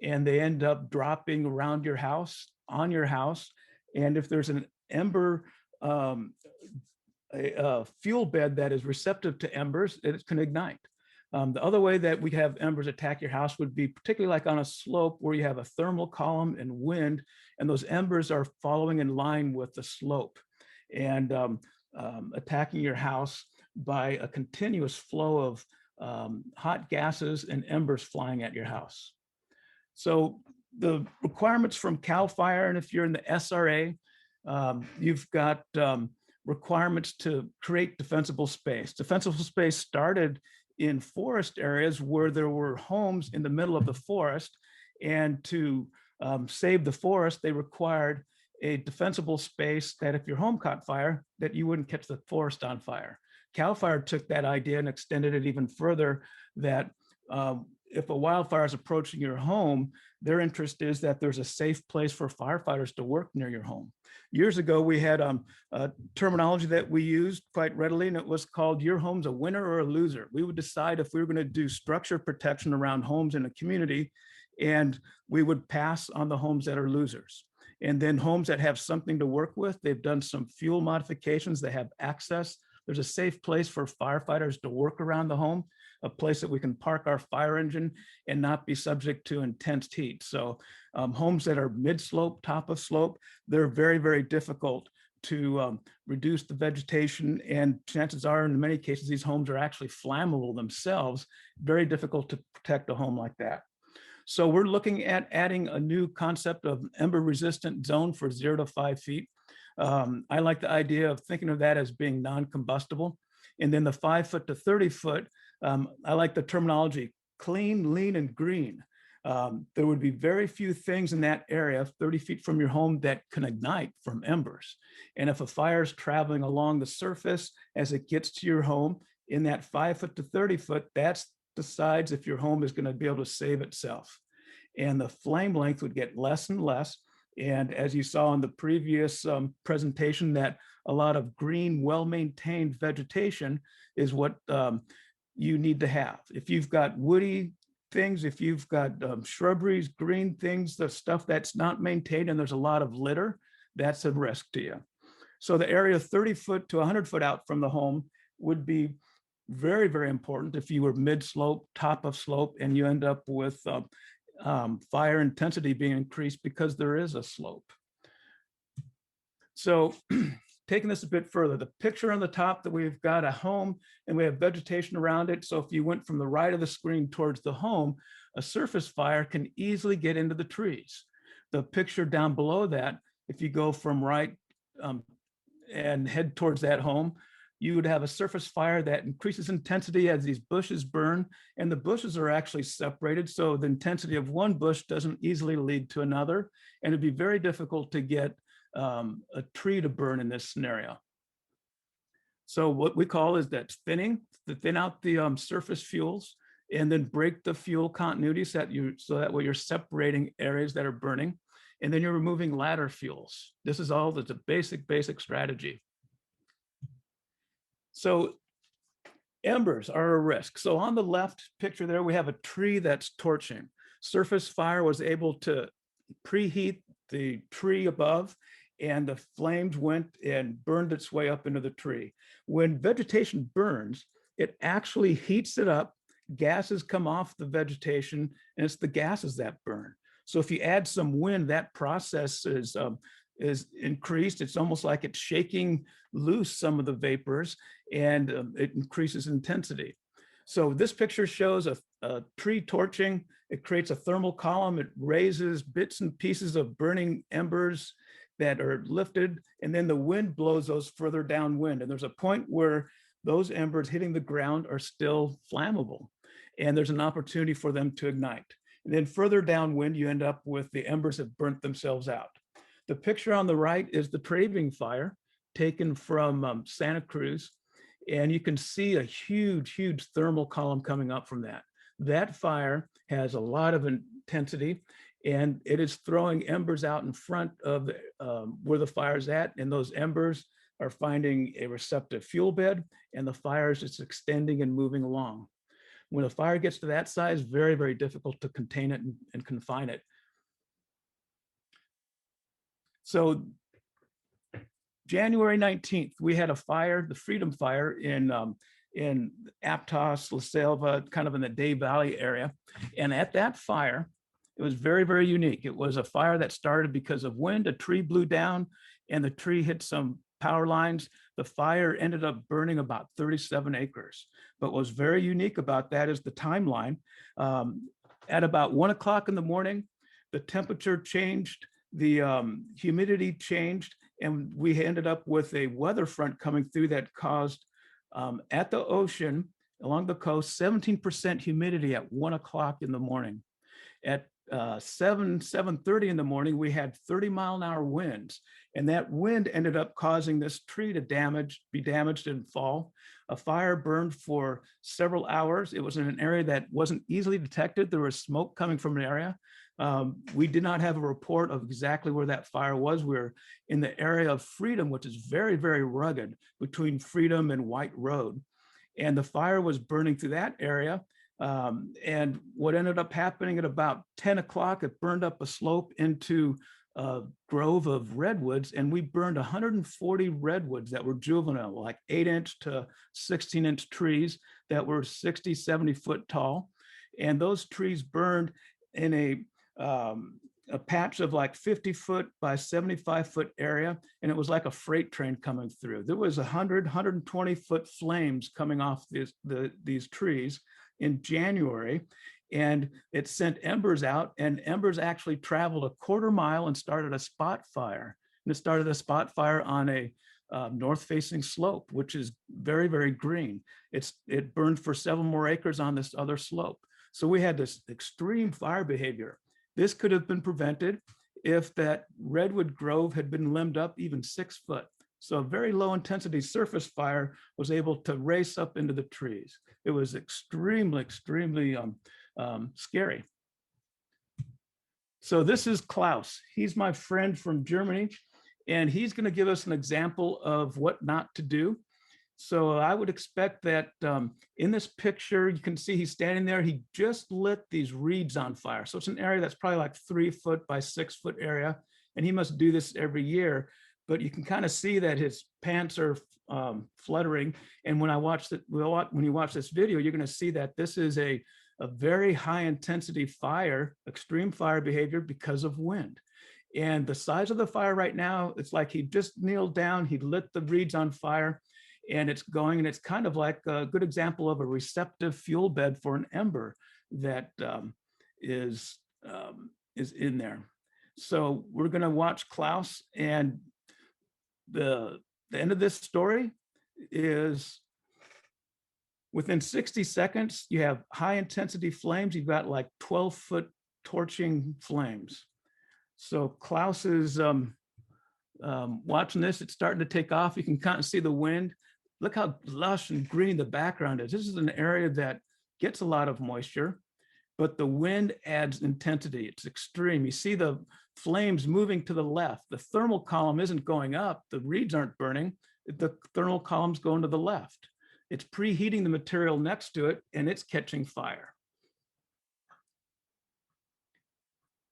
and they end up dropping around your house, on your house. And if there's an ember, a fuel bed that is receptive to embers, it can ignite. The other way that we have embers attack your house would be particularly like on a slope where you have a thermal column and wind, and those embers are following in line with the slope and attacking your house by a continuous flow of hot gases and embers flying at your house. So the requirements from CAL FIRE, and if you're in the SRA, you've got requirements to create defensible space. Defensible space started in forest areas where there were homes in the middle of the forest, and to save the forest, they required a defensible space that if your home caught fire, that you wouldn't catch the forest on fire. CAL FIRE took that idea and extended it even further, that if a wildfire is approaching your home, their interest is that there's a safe place for firefighters to work near your home. Years ago, we had a terminology that we used quite readily, and it was called "your home's a winner or a loser." We would decide if we were going to do structure protection around homes in a community, and we would pass on the homes that are losers. And then homes that have something to work with, they've done some fuel modifications, they have access. There's a safe place for firefighters to work around the home, a place that we can park our fire engine and not be subject to intense heat. So homes that are mid-slope, top of slope, they're very, very difficult to reduce the vegetation. And chances are, in many cases, these homes are actually flammable themselves. Very difficult to protect a home like that. So we're looking at adding a new concept of ember-resistant zone for 0 to 5 feet. I like the idea of thinking of that as being non-combustible. And then the 5 foot to 30 foot, I like the terminology clean, lean, and green. There would be very few things in that area 30 feet from your home that can ignite from embers. And if a fire is traveling along the surface as it gets to your home in that 5 foot to 30 foot, that's decides if your home is going to be able to save itself. And the flame length would get less and less. And as you saw in the previous presentation, that a lot of green, well-maintained vegetation is what you need to have. If you've got woody things, if you've got shrubberies, green things, the stuff that's not maintained and there's a lot of litter, that's a risk to you. So the area 30 foot to 100 foot out from the home would be very, very important if you were mid-slope, top of slope, and you end up with fire intensity being increased because there is a slope. So taking this a bit further, the picture on the top that we've got a home and we have vegetation around it. So if you went from the right of the screen towards the home, a surface fire can easily get into the trees. The picture down below that, if you go from right and head towards that home, you would have a surface fire that increases intensity as these bushes burn, and the bushes are actually separated. So the intensity of one bush doesn't easily lead to another. And it'd be very difficult to get a tree to burn in this scenario. So what we call is that thinning, to thin out the surface fuels and then break the fuel continuity so that way you're separating areas that are burning. And then you're removing ladder fuels. This is all that's a basic strategy. So embers are a risk. So on the left picture there, we have a tree that's torching. Surface fire was able to preheat the tree above, and the flames went and burned its way up into the tree. When vegetation burns, it actually heats it up. Gases come off the vegetation, and it's the gases that burn. So if you add some wind, that process is increased. It's almost like it's shaking loose some of the vapors, and it increases intensity. So this picture shows a tree torching. It creates a thermal column. It raises bits and pieces of burning embers that are lifted, and then the wind blows those further downwind. And there's a point where those embers hitting the ground are still flammable, and there's an opportunity for them to ignite. And then further downwind, you end up with the embers have burnt themselves out. The picture on the right is the Traveling fire taken from Santa Cruz. And you can see a huge thermal column coming up from that. That fire has a lot of intensity, and it is throwing embers out in front of where the fire's at. And those embers are finding a receptive fuel bed, and the fire is just extending and moving along. When a fire gets to that size, very, very difficult to contain it and confine it. So January 19th, we had a fire, the Freedom Fire in Aptos, La Selva, kind of in the Day Valley area. And at that fire, it was very, very unique. It was a fire that started because of wind. A tree blew down and the tree hit some power lines. The fire ended up burning about 37 acres. But what was very unique about that is the timeline. At about 1 o'clock in the morning, the temperature changed, the humidity changed, and we ended up with a weather front coming through that caused at the ocean along the coast 17% humidity at 1 o'clock in the morning. At 7:30 in the morning, we had 30-mile-an-hour winds, and that wind ended up causing this tree to be damaged and fall. A fire burned for several hours. It was in an area that wasn't easily detected. There was smoke coming from an area. We did not have a report of exactly where that fire was. We were in the area of Freedom, which is very, very rugged between Freedom and White Road. And the fire was burning through that area. And what ended up happening at about 10 o'clock, it burned up a slope into a grove of redwoods, and we burned 140 redwoods that were juvenile, like 8-inch to 16-inch trees that were 60, 70 foot tall. And those trees burned in a patch of like 50 foot by 75 foot area. And it was like a freight train coming through. There was 120 foot flames coming off these trees in January, and it sent embers out, and embers actually traveled a quarter mile and started a spot fire. And it started a spot fire on a north-facing slope, which is very, very green. It burned for several more acres on this other slope. So we had this extreme fire behavior. This could have been prevented if that redwood grove had been limbed up even 6 foot. So a very low intensity surface fire was able to race up into the trees. It was extremely, extremely scary. So this is Klaus. He's my friend from Germany, and he's going to give us an example of what not to do. So I would expect that in this picture, you can see he's standing there. He just lit these reeds on fire. So it's an area that's probably like 3 foot by 6 foot area. And he must do this every year. But you can kind of see that his pants are fluttering. And when you watch this video, you're going to see that this is a very high intensity fire, extreme fire behavior because of wind. And the size of the fire right now, it's like he just kneeled down, he lit the reeds on fire, and it's going, and it's kind of like a good example of a receptive fuel bed for an ember that is in there. So we're going to watch Klaus, and the end of this story is within 60 seconds, you have high intensity flames. You've got like 12-foot torching flames. So Klaus is watching this. It's starting to take off. You can kind of see the wind. Look how lush and green the background is. This is an area that gets a lot of moisture, but the wind adds intensity. It's extreme. You see the flames moving to the left. The thermal column isn't going up. The reeds aren't burning. The thermal column's going to the left. It's preheating the material next to it, and it's catching fire.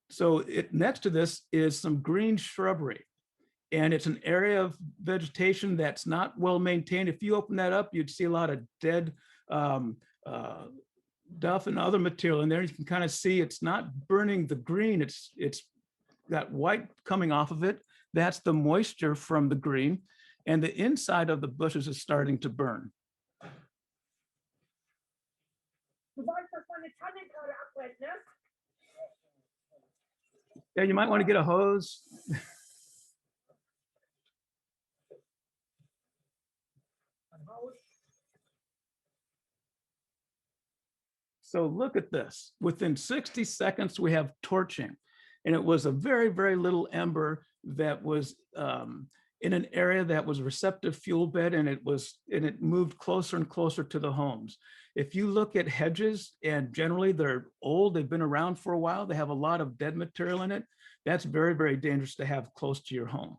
So next to this is some green shrubbery, and it's an area of vegetation that's not well maintained. If you open that up, you'd see a lot of dead duff and other material in there. You can kind of see it's not burning the green. It's got white coming off of it. That's the moisture from the green, and the inside of the bushes is starting to burn. Yeah, you might want to get a hose. So look at this. Within 60 seconds, we have torching. And it was a very, very little ember that was in an area that was a receptive fuel bed, and it moved closer and closer to the homes. If you look at hedges, and generally they're old, they've been around for a while, they have a lot of dead material in it, that's very, very dangerous to have close to your home.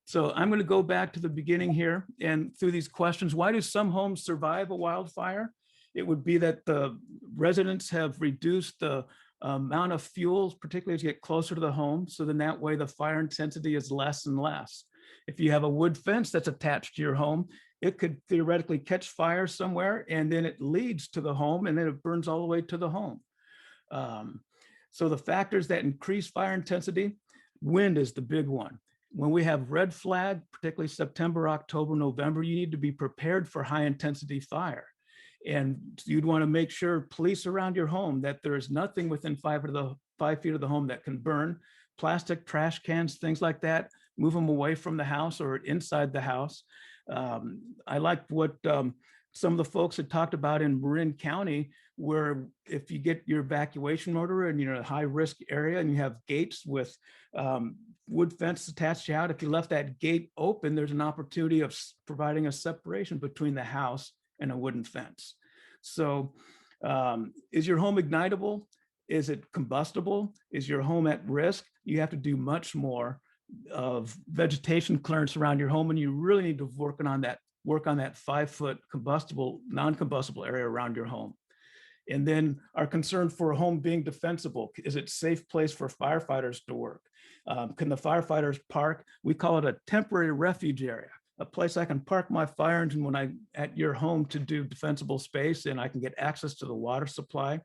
So I'm going to go back to the beginning here and through these questions. Why do some homes survive a wildfire? it would be that the residents have reduced the amount of fuels, particularly as you get closer to the home. So then that way the fire intensity is less and less. If you have a wood fence that's attached to your home, it could theoretically catch fire somewhere, and then it leads to the home, and then it burns all the way to the home. So the factors that increase fire intensity, wind is the big one. When we have red flag, particularly September, October, November, you need to be prepared for high intensity fire. And you'd want to make sure police around your home that there is nothing within 5 feet of the home that can burn. Plastic trash cans, things like that, move them away from the house or inside the house. I like what some of the folks had talked about in Marin County, where if you get your evacuation order and you're in a high risk area and you have gates with wood fence attached out, if you left that gate open, there's an opportunity of providing a separation between the house and a wooden fence. So is your home ignitable? Is it combustible? Is your home at risk? You have to do much more of vegetation clearance around your home, and you really need to work on that 5-foot combustible, non-combustible area around your home. And then our concern for a home being defensible. Is it a safe place for firefighters to work? Can the firefighters park? We call it a temporary refuge area, a place I can park my fire engine when I'm at your home to do defensible space, and I can get access to the water supply.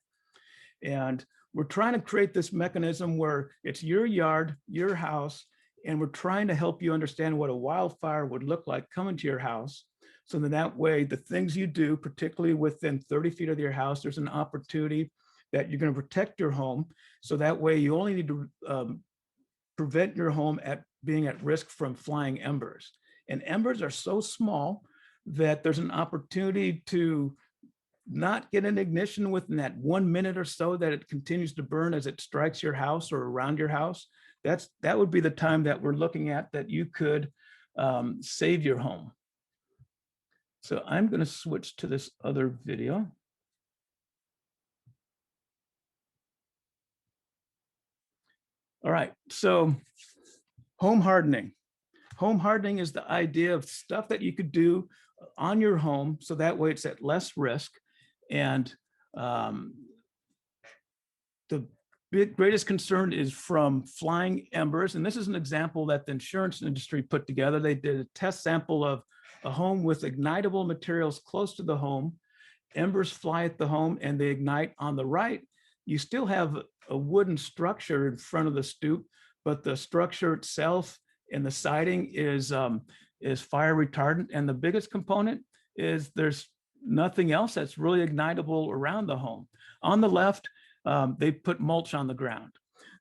And we're trying to create this mechanism where it's your yard, your house, and we're trying to help you understand what a wildfire would look like coming to your house. So then that way, the things you do, particularly within 30 feet of your house, there's an opportunity that you're going to protect your home. So that way you only need to prevent your home at being at risk from flying embers. And embers are so small that there's an opportunity to not get an ignition within that 1 minute or so that it continues to burn as it strikes your house or around your house. That would be the time that we're looking at that you could save your home. So I'm going to switch to this other video. All right, so home hardening. Home hardening is the idea of stuff that you could do on your home, so that way it's at less risk. And the greatest concern is from flying embers. And this is an example that the insurance industry put together. They did a test sample of a home with ignitable materials close to the home. Embers fly at the home and they ignite. On the right, you still have a wooden structure in front of the stoop, but the structure itself and the siding is fire retardant. And the biggest component is there's nothing else that's really ignitable around the home. On the left, they put mulch on the ground.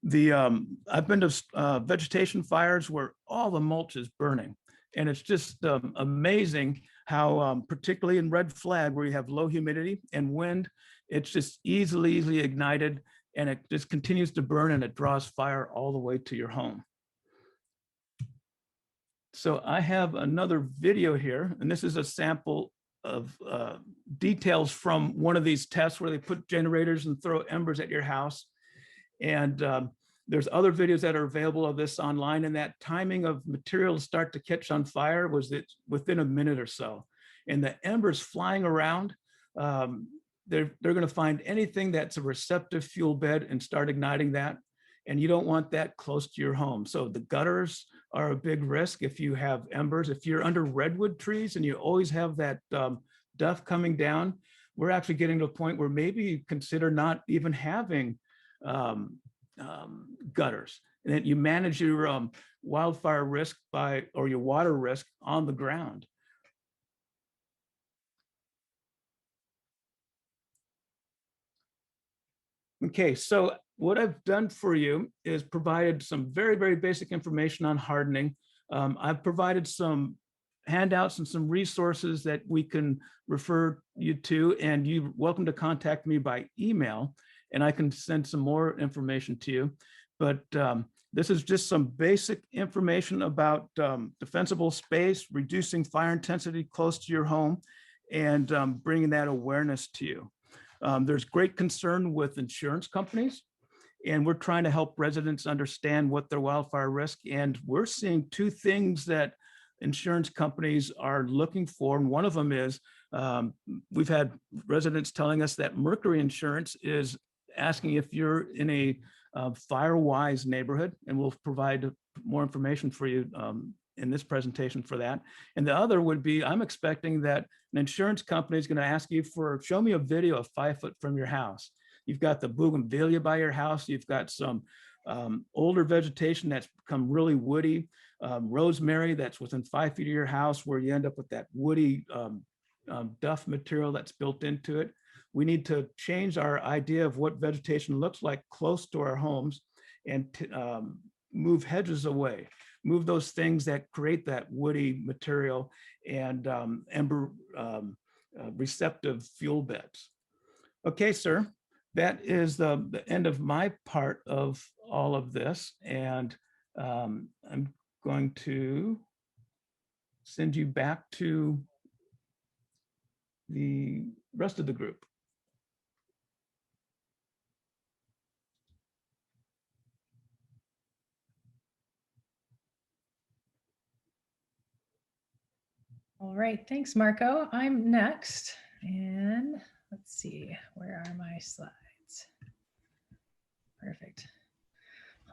I've been to vegetation fires where all the mulch is burning. And it's just amazing how, particularly in red flag, where you have low humidity and wind, it's just easily ignited, and it just continues to burn, and it draws fire all the way to your home. So I have another video here, and this is a sample of details from one of these tests where they put generators and throw embers at your house. And there's other videos that are available of this online, and that timing of materials start to catch on fire was within a minute or so. And the embers flying around, they're going to find anything that's a receptive fuel bed and start igniting that. And you don't want that close to your home. So the gutters are a big risk if you have embers. If you're under redwood trees and you always have that duff coming down, we're actually getting to a point where maybe you consider not even having gutters, and that you manage your wildfire risk or your water risk on the ground. Okay, so what I've done for you is provided some very basic information on hardening. I've provided some handouts and some resources that we can refer you to, and you're welcome to contact me by email, and I can send some more information to you. But this is just some basic information about defensible space, reducing fire intensity close to your home, and bringing that awareness to you. There's great concern with insurance companies, and we're trying to help residents understand what their wildfire risk. And we're seeing two things that insurance companies are looking for. And one of them is, we've had residents telling us that Mercury Insurance is asking if you're in a fire-wise neighborhood, and we'll provide more information for you in this presentation for that. And the other would be, I'm expecting that an insurance company is going to ask you for, show me a video of 5 foot from your house. You've got the bougainvillea by your house. You've got some older vegetation that's become really woody, rosemary that's within 5 feet of your house, where you end up with that woody duff material that's built into it. We need to change our idea of what vegetation looks like close to our homes, and move hedges away, move those things that create that woody material, and ember receptive fuel beds. Okay, sir, that is the end of my part of all of this. And I'm going to send you back to the rest of the group. All right, thanks, Marco. I'm next. And let's see, where are my slides? Perfect.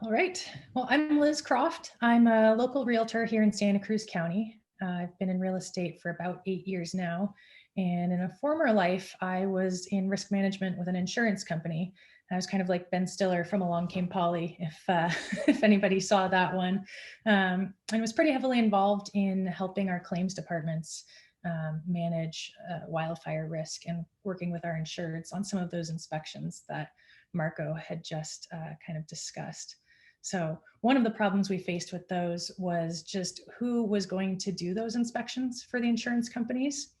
All right, well, I'm Liz Croft. I'm a local realtor here in Santa Cruz County. I've been in real estate for about 8 years now. And in a former life, I was in risk management with an insurance company. I was kind of like Ben Stiller from Along Came Polly, if anybody saw that one. And was pretty heavily involved in helping our claims departments manage wildfire risk, and working with our insureds on some of those inspections that Marco had just kind of discussed. So one of the problems we faced with those was just who was going to do those inspections for the insurance companies.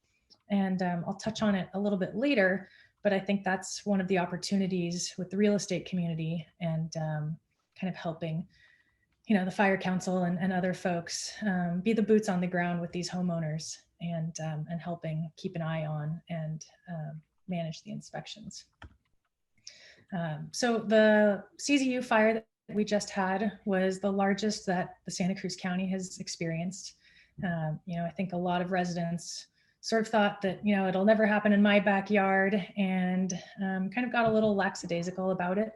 And I'll touch on it a little bit later, but I think that's one of the opportunities with the real estate community, and kind of helping, you know, the fire council and other folks be the boots on the ground with these homeowners, and helping keep an eye on and manage the inspections. So the CZU fire that we just had was the largest that the Santa Cruz County has experienced. You know, I think a lot of residents sort of thought that, you know, it'll never happen in my backyard, and kind of got a little lackadaisical about it.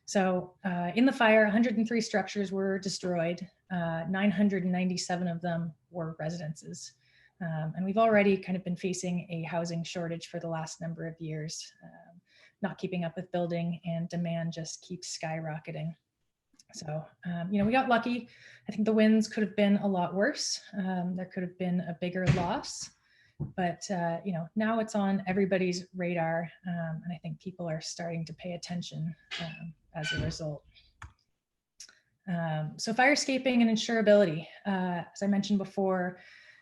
So in the fire, 103 structures were destroyed. 997 of them were residences. And we've already kind of been facing a housing shortage for the last number of years, not keeping up with building, and demand just keeps skyrocketing. So, you know, we got lucky. I think the winds could have been a lot worse. There could have been a bigger loss. But, you know, now it's on everybody's radar, and I think people are starting to pay attention as a result. So firescaping and insurability. As I mentioned before,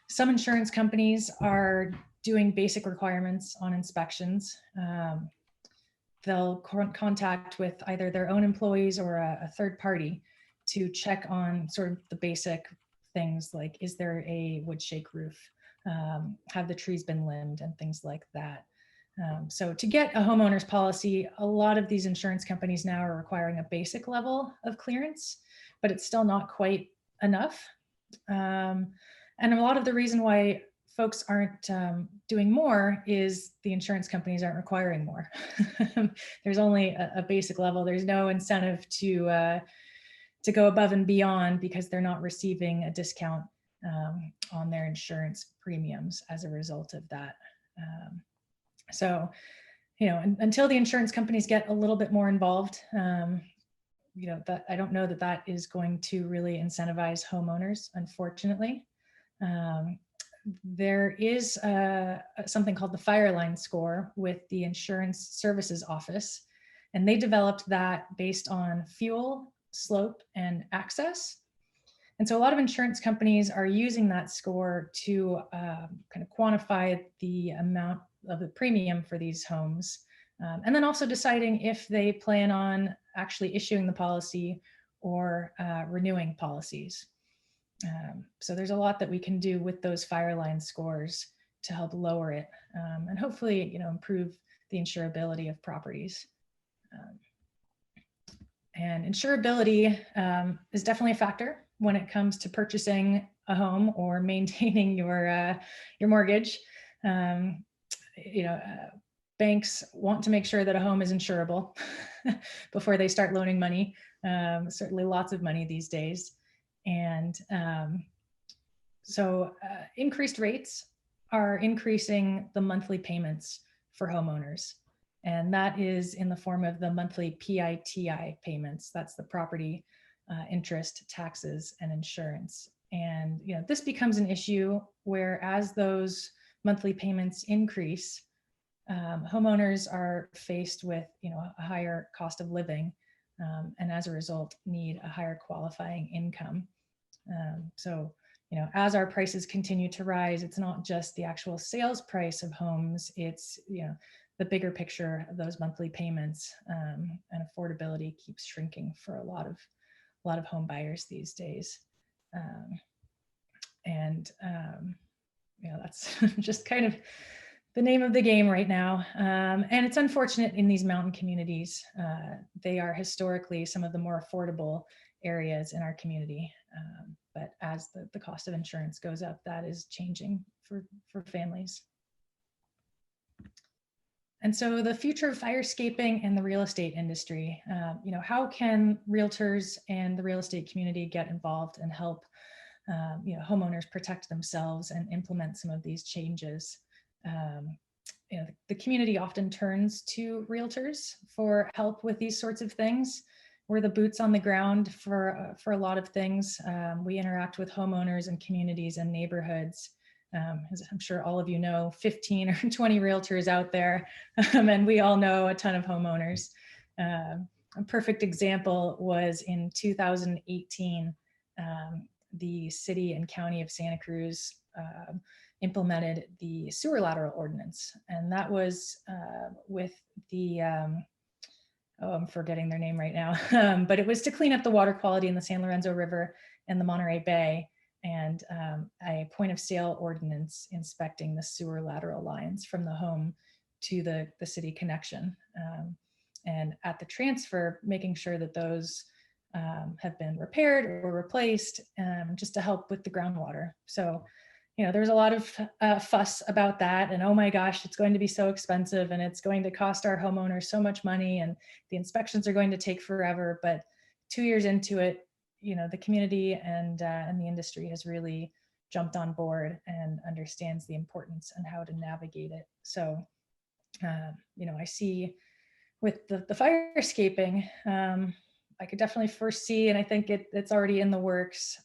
some insurance companies are doing basic requirements on inspections. They'll contact with either their own employees or a third party to check on sort of the basic things like, is there a wood shake roof? Have the trees been limbed, and things like that. So to get a homeowner's policy, a lot of these insurance companies now are requiring a basic level of clearance, but it's still not quite enough. And a lot of the reason why folks aren't doing more is the insurance companies aren't requiring more. There's only a basic level. There's no incentive to go above and beyond, because they're not receiving a discount on their insurance premiums as a result of that. So, you know, until the insurance companies get a little bit more involved, you know, that I don't know that that is going to really incentivize homeowners, unfortunately. There is something called the Fireline score with the Insurance Services Office, and they developed that based on fuel, slope, and access. And so a lot of insurance companies are using that score to kind of quantify the amount of the premium for these homes, and then also deciding if they plan on actually issuing the policy or renewing policies. So there's a lot that we can do with those Fireline scores to help lower it, and hopefully, you know, improve the insurability of properties. And insurability is definitely a factor when it comes to purchasing a home or maintaining your mortgage. Banks want to make sure that a home is insurable before they start loaning money. Certainly lots of money these days. And so increased rates are increasing the monthly payments for homeowners. And that is in the form of the monthly PITI payments. That's the property interest, taxes, and insurance. And this becomes an issue where as those monthly payments increase, homeowners are faced with a higher cost of living, and as a result need a higher qualifying income. So as our prices continue to rise, it's not just the actual sales price of homes, it's the bigger picture of those monthly payments, and affordability keeps shrinking for a lot of home buyers these days. That's just kind of the name of the game right now. And it's unfortunate in these mountain communities. They are historically some of the more affordable areas in our community. But as the cost of insurance goes up, that is changing for families. And so the future of firescaping and the real estate industry, how can realtors and the real estate community get involved and help homeowners protect themselves and implement some of these changes? The community often turns to realtors for help with these sorts of things. We're the boots on the ground for a lot of things. We interact with homeowners and communities and neighborhoods. As I'm sure all of you know, 15 or 20 realtors out there, and we all know a ton of homeowners. A perfect example was in 2018, the city and county of Santa Cruz implemented the sewer lateral ordinance. And that was with the, I'm forgetting their name right now, but it was to clean up the water quality in the San Lorenzo River and the Monterey Bay, and a point of sale ordinance inspecting the sewer lateral lines from the home to the city connection. And at the transfer, making sure that those have been repaired or replaced, just to help with the groundwater. So, there's a lot of fuss about that, and oh my gosh, it's going to be so expensive and it's going to cost our homeowners so much money and the inspections are going to take forever. But 2 years into it, the community and the industry has really jumped on board and understands the importance and how to navigate it. So, I see with the firescaping, I could definitely foresee, and I think it's already in the works,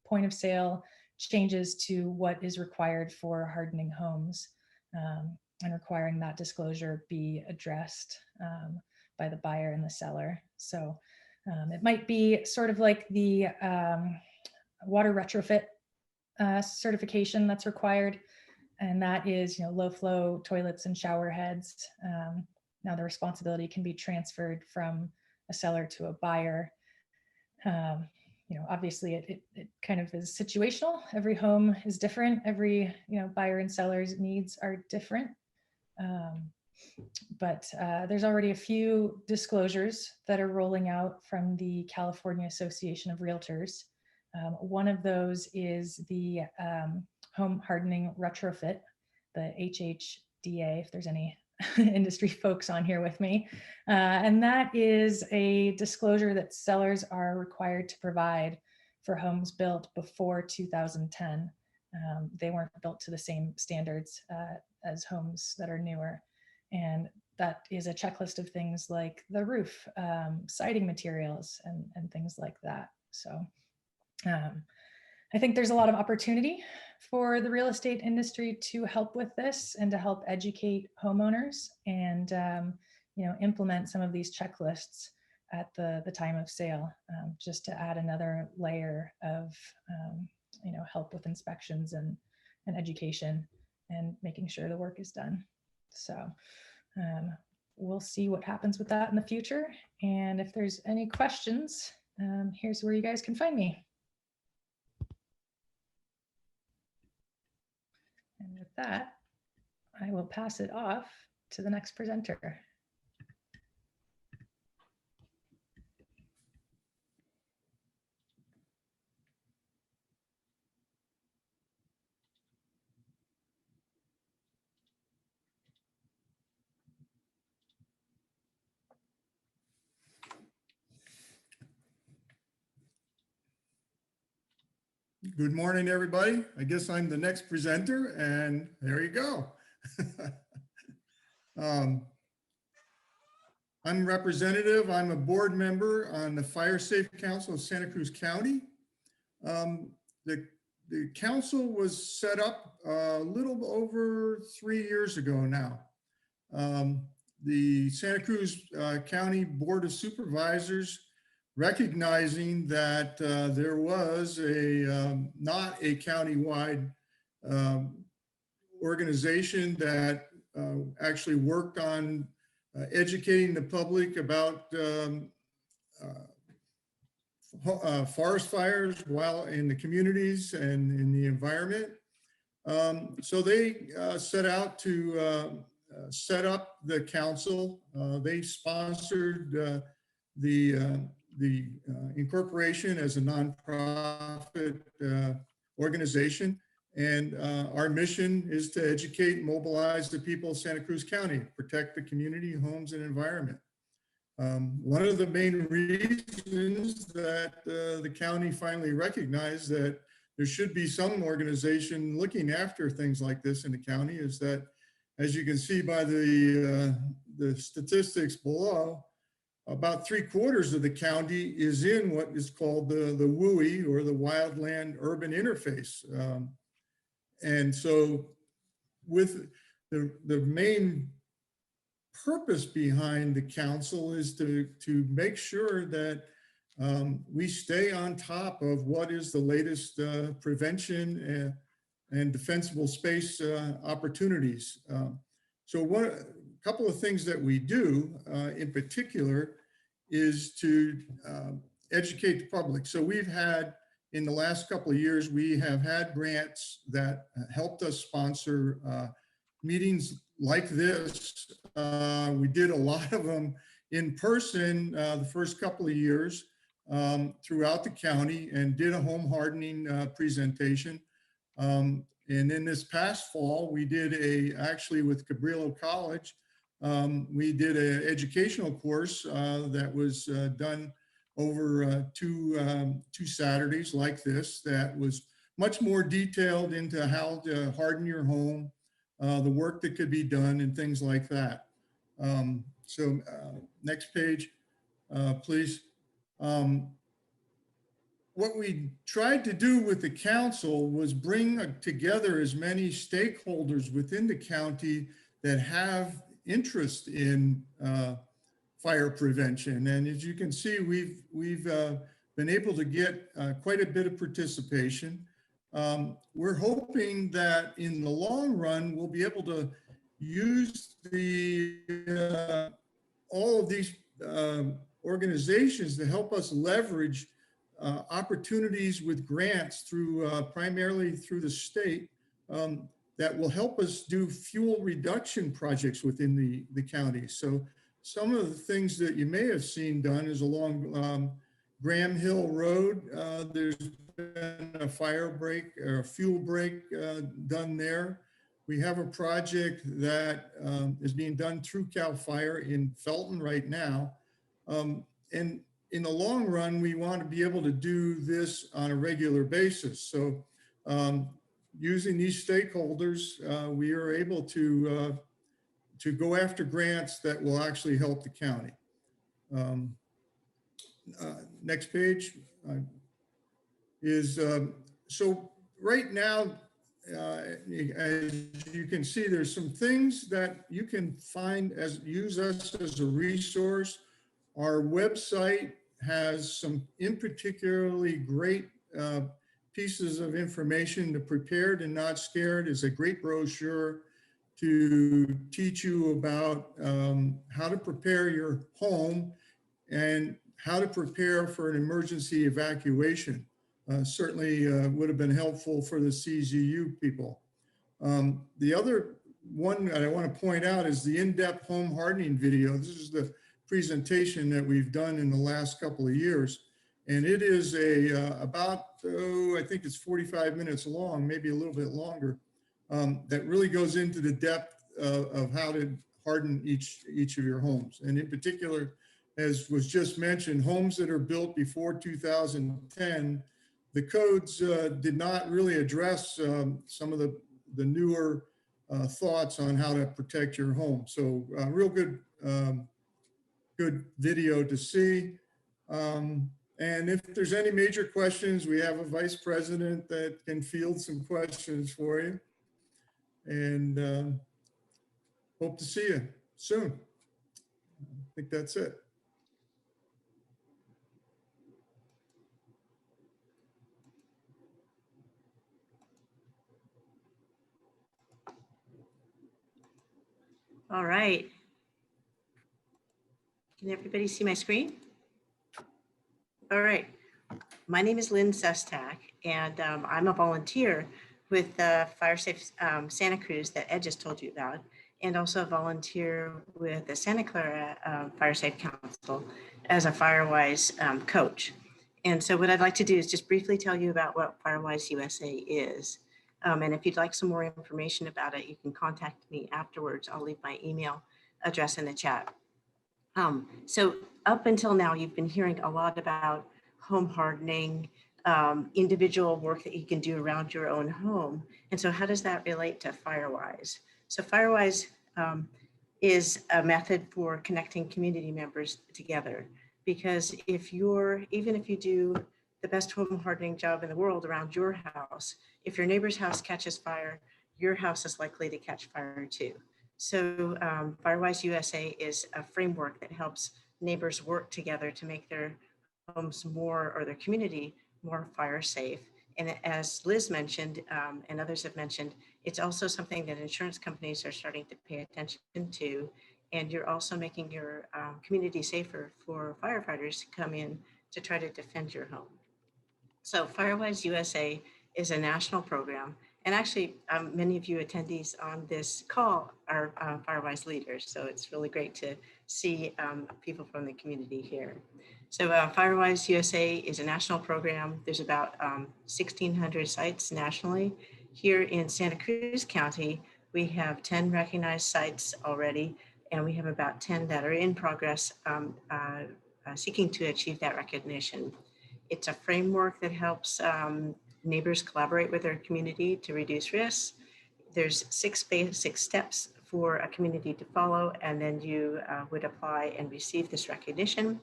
point of sale changes to what is required for hardening homes, and requiring that disclosure be addressed by the buyer and the seller. So it might be sort of like the water retrofit certification that's required, and that is low flow toilets and shower heads. Now the responsibility can be transferred from a seller to a buyer. Obviously it kind of is situational. Every home is different. Every buyer and seller's needs are different. But there's already a few disclosures that are rolling out from the California Association of Realtors. One of those is the home hardening retrofit, the HHDA, if there's any industry folks on here with me. And that is a disclosure that sellers are required to provide for homes built before 2010. They weren't built to the same standards as homes that are newer. And that is a checklist of things like the roof, siding materials, and things like that. So I think there's a lot of opportunity for the real estate industry to help with this and to help educate homeowners and implement some of these checklists at the time of sale, just to add another layer of help with inspections and education and making sure the work is done. So we'll see what happens with that in the future. And if there's any questions, here's where you guys can find me. And with that, I will pass it off to the next presenter. Good morning, everybody. I guess I'm the next presenter, and there you go. I'm representative. I'm a board member on the Firescape Council of Santa Cruz County. The council was set up a little over 3 years ago now. The Santa Cruz County Board of Supervisors, recognizing that there was not a countywide organization that actually worked on educating the public about forest fires while in the communities and in the environment. So they set out to set up the council. They sponsored the incorporation as a nonprofit organization. And our mission is to educate and mobilize the people of Santa Cruz County, protect the community, homes, and environment. One of the main reasons that the county finally recognized that there should be some organization looking after things like this in the county is that, as you can see by the statistics below, about 3/4 of the county is in what is called the WUI, or the wildland-urban interface. And so with the main purpose behind the council is to make sure that we stay on top of what is the latest prevention and defensible space opportunities. So a couple of things that we do in particular is to educate the public. So we've had, in the last couple of years, we have had grants that helped us sponsor meetings like this. We did a lot of them in person the first couple of years throughout the county, and did a home hardening presentation. And in this past fall, we did actually with Cabrillo College, we did an educational course that was done over two Saturdays like this, that was much more detailed into how to harden your home, the work that could be done, and things like that. So next page, please. What we tried to do with the council was bring together as many stakeholders within the county that have interest in fire prevention. And as you can see, we've been able to get quite a bit of participation. We're hoping that in the long run, we'll be able to use all of these organizations to help us leverage opportunities with grants through primarily through the state that will help us do fuel reduction projects within the county. So some of the things that you may have seen done is along Graham Hill Road. There's been a fire break or a fuel break done there. We have a project that is being done through CAL FIRE in Felton right now. And in the long run, we want to be able to do this on a regular basis. So using these stakeholders, we are able to go after grants that will actually help the county. Next page is, so right now, as you can see, there's some things that you can find use us as a resource. Our website has some in particularly great pieces of information. The Prepared and Not Scared is a great brochure to teach you about how to prepare your home and how to prepare for an emergency evacuation. Certainly would have been helpful for the CZU people. The other one that I want to point out is the in-depth home hardening video. This is the presentation that we've done in the last couple of years. And it is about, I think it's 45 minutes long, maybe a little bit longer, that really goes into the depth of how to harden each of your homes. And in particular, as was just mentioned, homes that are built before 2010, the codes did not really address some of the newer thoughts on how to protect your home. So real good, good video to see. And if there's any major questions, we have a vice president that can field some questions for you. And hope to see you soon. I think that's it. All right. Can everybody see my screen? All right. My name is Lynn Sestak, and I'm a volunteer with Firescape Santa Cruz that Ed just told you about, and also a volunteer with the Santa Clara Firescape Council as a Firewise coach. And so what I'd like to do is just briefly tell you about what Firewise USA is. And if you'd like some more information about it, you can contact me afterwards. I'll leave my email address in the chat. So up until now, you've been hearing a lot about home hardening, individual work that you can do around your own home. And so how does that relate to Firewise? So Firewise is a method for connecting community members together. Because even if you do the best home hardening job in the world around your house, if your neighbor's house catches fire, your house is likely to catch fire too. So Firewise USA is a framework that helps neighbors work together to make their homes more, or their community more fire safe. And as Liz mentioned, and others have mentioned, it's also something that insurance companies are starting to pay attention to. And you're also making your community safer for firefighters to come in to try to defend your home. So Firewise USA is a national program. And actually, many of you attendees on this call are Firewise leaders. So it's really great to see people from the community here. So Firewise USA is a national program. There's about 1,600 sites nationally. Here in Santa Cruz County, we have 10 recognized sites already, and we have about 10 that are in progress seeking to achieve that recognition. It's a framework that helps neighbors collaborate with their community to reduce risks. There's 6 basic steps for a community to follow, and then you would apply and receive this recognition.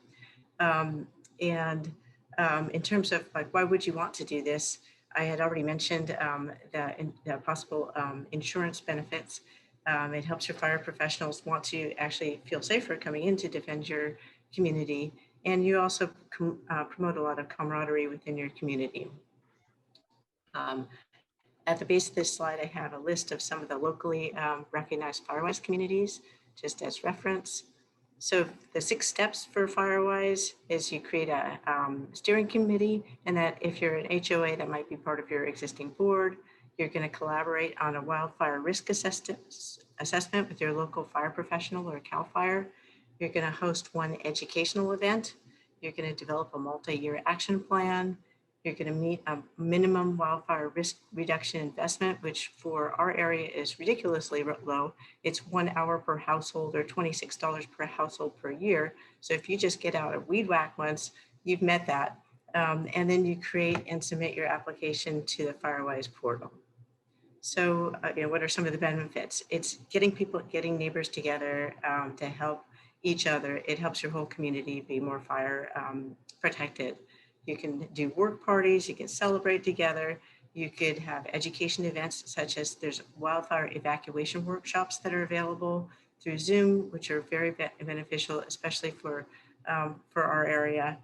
In terms of like, why would you want to do this? I had already mentioned the possible insurance benefits. It helps your fire professionals want to actually feel safer coming in to defend your community. And you also promote a lot of camaraderie within your community. At the base of this slide, I have a list of some of the locally recognized Firewise communities, just as reference. So the 6 steps for Firewise is you create a steering committee, and that if you're an HOA, that might be part of your existing board. You're going to collaborate on a wildfire risk assessment with your local fire professional or CAL FIRE. You're going to host one educational event. You're going to develop a multi-year action plan. You're going to meet a minimum wildfire risk reduction investment, which for our area is ridiculously low. It's 1 hour per household, or $26 per household per year. So if you just get out a weed whack once, you've met that. And then you create and submit your application to the Firewise portal. So what are some of the benefits? It's getting neighbors together to help each other. It helps your whole community be more fire protected. You can do work parties, you can celebrate together. You could have education events, such as there's wildfire evacuation workshops that are available through Zoom, which are very beneficial, especially for our area.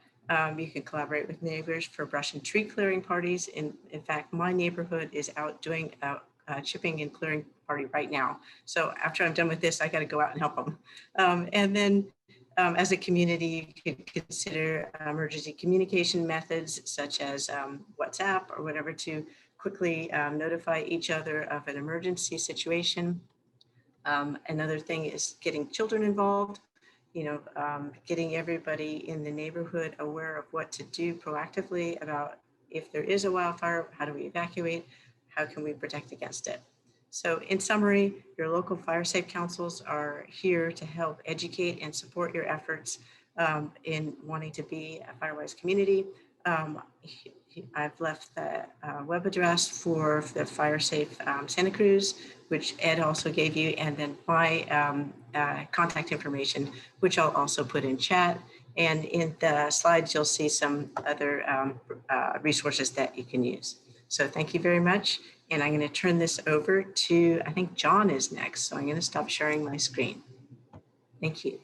You can collaborate with neighbors for brush and tree clearing parties. In fact, my neighborhood is out doing a chipping and clearing party right now. So after I'm done with this, I got to go out and help them. And then as a community, you could consider emergency communication methods such as WhatsApp or whatever to quickly notify each other of an emergency situation. Another thing is getting children involved, getting everybody in the neighborhood aware of what to do proactively about if there is a wildfire, how do we evacuate, how can we protect against it? So in summary, your local fire safe councils are here to help educate and support your efforts in wanting to be a Firewise community. I've left the web address for the Firesafe Santa Cruz, which Ed also gave you, and then my contact information, which I'll also put in chat. And in the slides, you'll see some other resources that you can use. So thank you very much. And I'm going to turn this over to, I think John is next. So I'm going to stop sharing my screen. Thank you.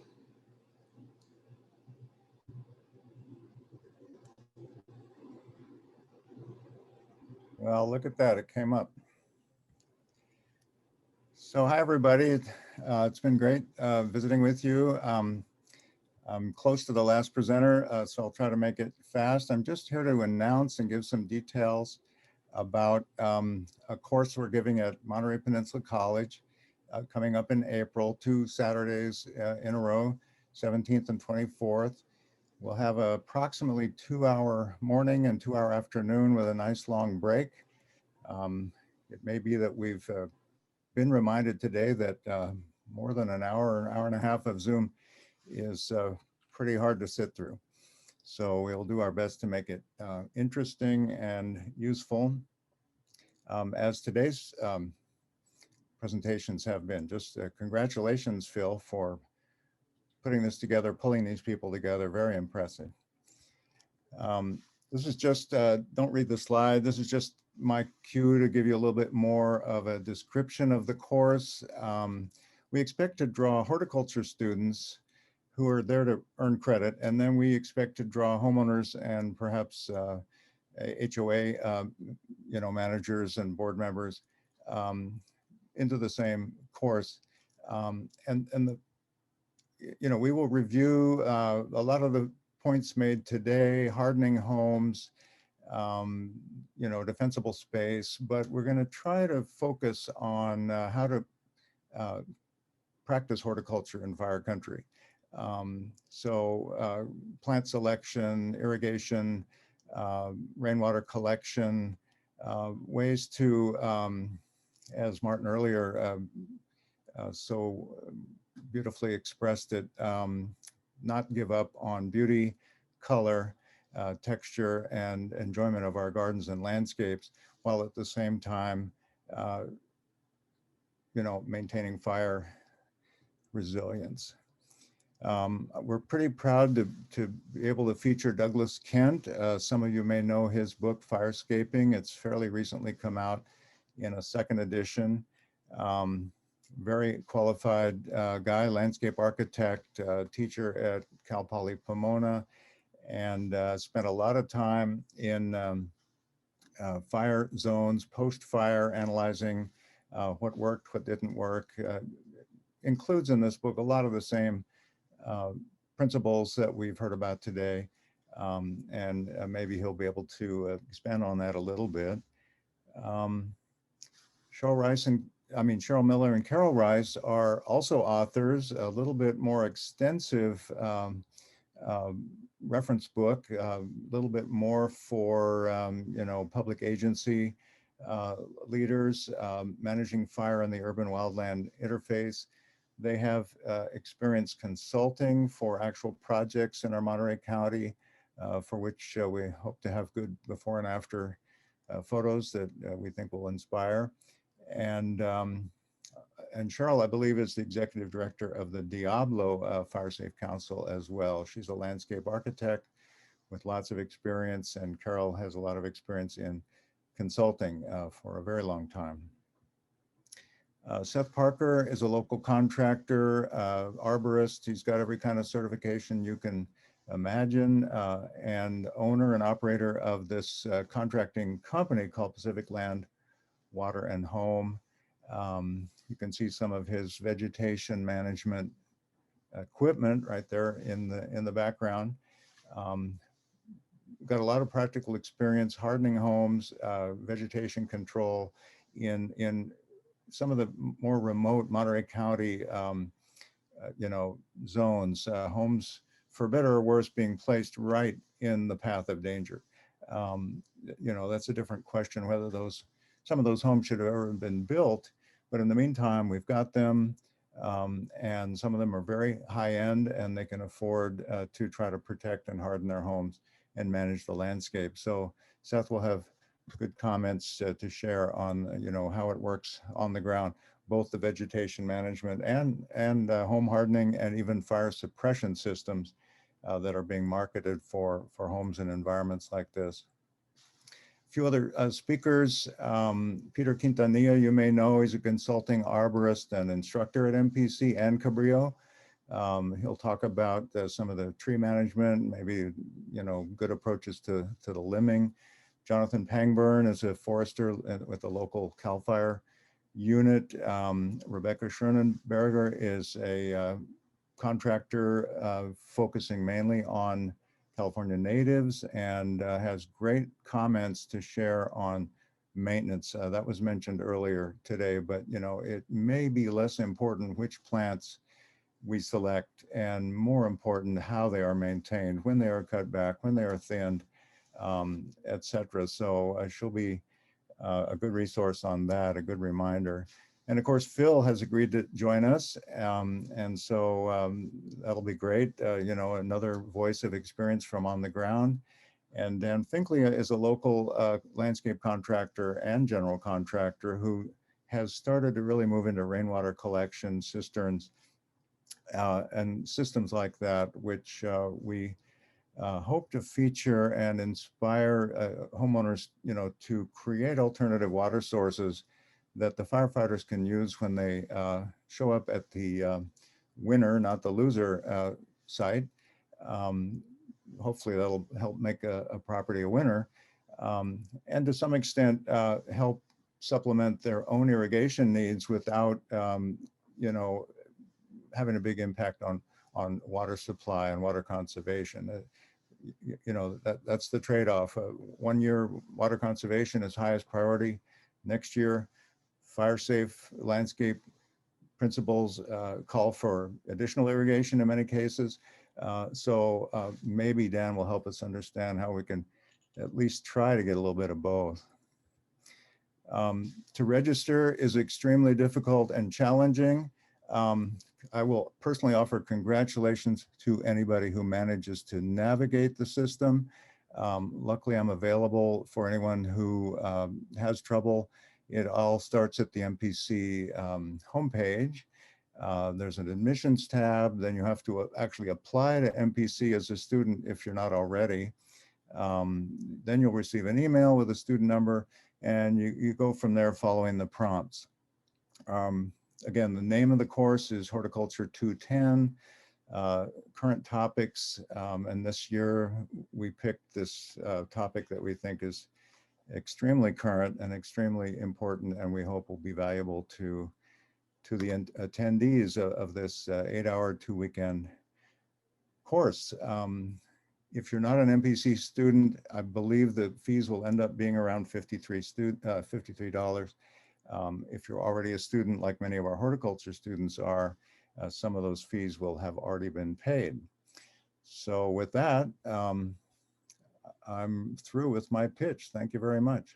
Well, look at that, it came up. So hi, everybody. It's been great visiting with you. I'm close to the last presenter, so I'll try to make it fast. I'm just here to announce and give some details about a course we're giving at Monterey Peninsula College coming up in April, 2 Saturdays in a row, 17th and 24th. We'll have approximately 2-hour morning and 2-hour afternoon with a nice long break. It may be that we've been reminded today that more than an hour and a half of Zoom is pretty hard to sit through. So we'll do our best to make it interesting and useful. As today's presentations have been, just congratulations, Phil, for putting this together, pulling these people together, very impressive. This is just, don't read the slide, this is just my cue to give you a little bit more of a description of the course. We expect to draw horticulture students who are there to earn credit, and then we expect to draw homeowners and perhaps HOA managers and board members into the same course. We will review a lot of the points made today, hardening homes, defensible space, but we're going to try to focus on how to practice horticulture in fire country. Plant selection, irrigation, rainwater collection, ways to, as Martin earlier so beautifully expressed it, not give up on beauty, color, texture, and enjoyment of our gardens and landscapes, while at the same time, maintaining fire resilience. We're pretty proud to be able to feature Douglas Kent. Some of you may know his book, Firescaping. It's fairly recently come out in a second edition. Very qualified guy, landscape architect, teacher at Cal Poly Pomona, and spent a lot of time in fire zones, post-fire, analyzing what worked, what didn't work. Includes in this book a lot of the same principles that we've heard about today, and maybe he'll be able to expand on that a little bit. Cheryl Miller and Carol Rice are also authors, a little bit more extensive reference book, a little bit more for, public agency leaders, managing fire in the urban wildland interface. They have experience consulting for actual projects in our Monterey County, for which we hope to have good before and after photos that we think will inspire. And Cheryl, I believe, is the executive director of the Diablo Fire Safe Council as well. She's a landscape architect with lots of experience, and Carol has a lot of experience in consulting for a very long time. Seth Parker is a local contractor, arborist. He's got every kind of certification you can imagine, and owner and operator of this contracting company called Pacific Land, Water and Home. You can see some of his vegetation management equipment right there in the background. Got a lot of practical experience hardening homes, vegetation control in some of the more remote Monterey County, zones, homes, for better or worse, being placed right in the path of danger. That's a different question, whether some of those homes should have ever been built, but in the meantime, we've got them, and some of them are very high end, and they can afford to try to protect and harden their homes and manage the landscape. So Seth will have good comments to share on, how it works on the ground, both the vegetation management and home hardening and even fire suppression systems that are being marketed for homes and environments like this. A few other speakers, Peter Quintanilla, you may know, he's a consulting arborist and instructor at MPC and Cabrillo. He'll talk about some of the tree management, maybe, good approaches to the limbing. Jonathan Pangburn is a forester with the local CAL FIRE unit. Rebecca Schronenberger is a contractor focusing mainly on California natives and has great comments to share on maintenance. That was mentioned earlier today, but it may be less important which plants we select and more important how they are maintained, when they are cut back, when they are thinned, etc. So she'll be a good resource on that, a good reminder. And of course, Phil has agreed to join us. And so that'll be great. Another voice of experience from on the ground. And Dan Finkley is a local landscape contractor and general contractor who has started to really move into rainwater collection, cisterns, and systems like that, which we hope to feature and inspire homeowners, to create alternative water sources that the firefighters can use when they show up at the winner, not the loser site. Hopefully that'll help make a property a winner. And to some extent, help supplement their own irrigation needs without, having a big impact on water supply and water conservation. That's the trade-off. 1 year water conservation is highest priority. Next year, fire safe landscape principles call for additional irrigation in many cases. So maybe Dan will help us understand how we can at least try to get a little bit of both. To register is extremely difficult and challenging. I will personally offer congratulations to anybody who manages to navigate the system. Luckily, I'm available for anyone who has trouble. It all starts at the MPC homepage. There's an admissions tab. Then you have to actually apply to MPC as a student if you're not already. Then you'll receive an email with a student number, and you go from there following the prompts. Again, the name of the course is Horticulture 210. Current topics, and this year we picked this topic that we think is extremely current and extremely important, and we hope will be valuable to the attendees of this 8-hour 2-weekend course. If you're not an MPC student, I believe the fees will end up being around $53. If you're already a student, like many of our horticulture students are, some of those fees will have already been paid. So with that, I'm through with my pitch. Thank you very much.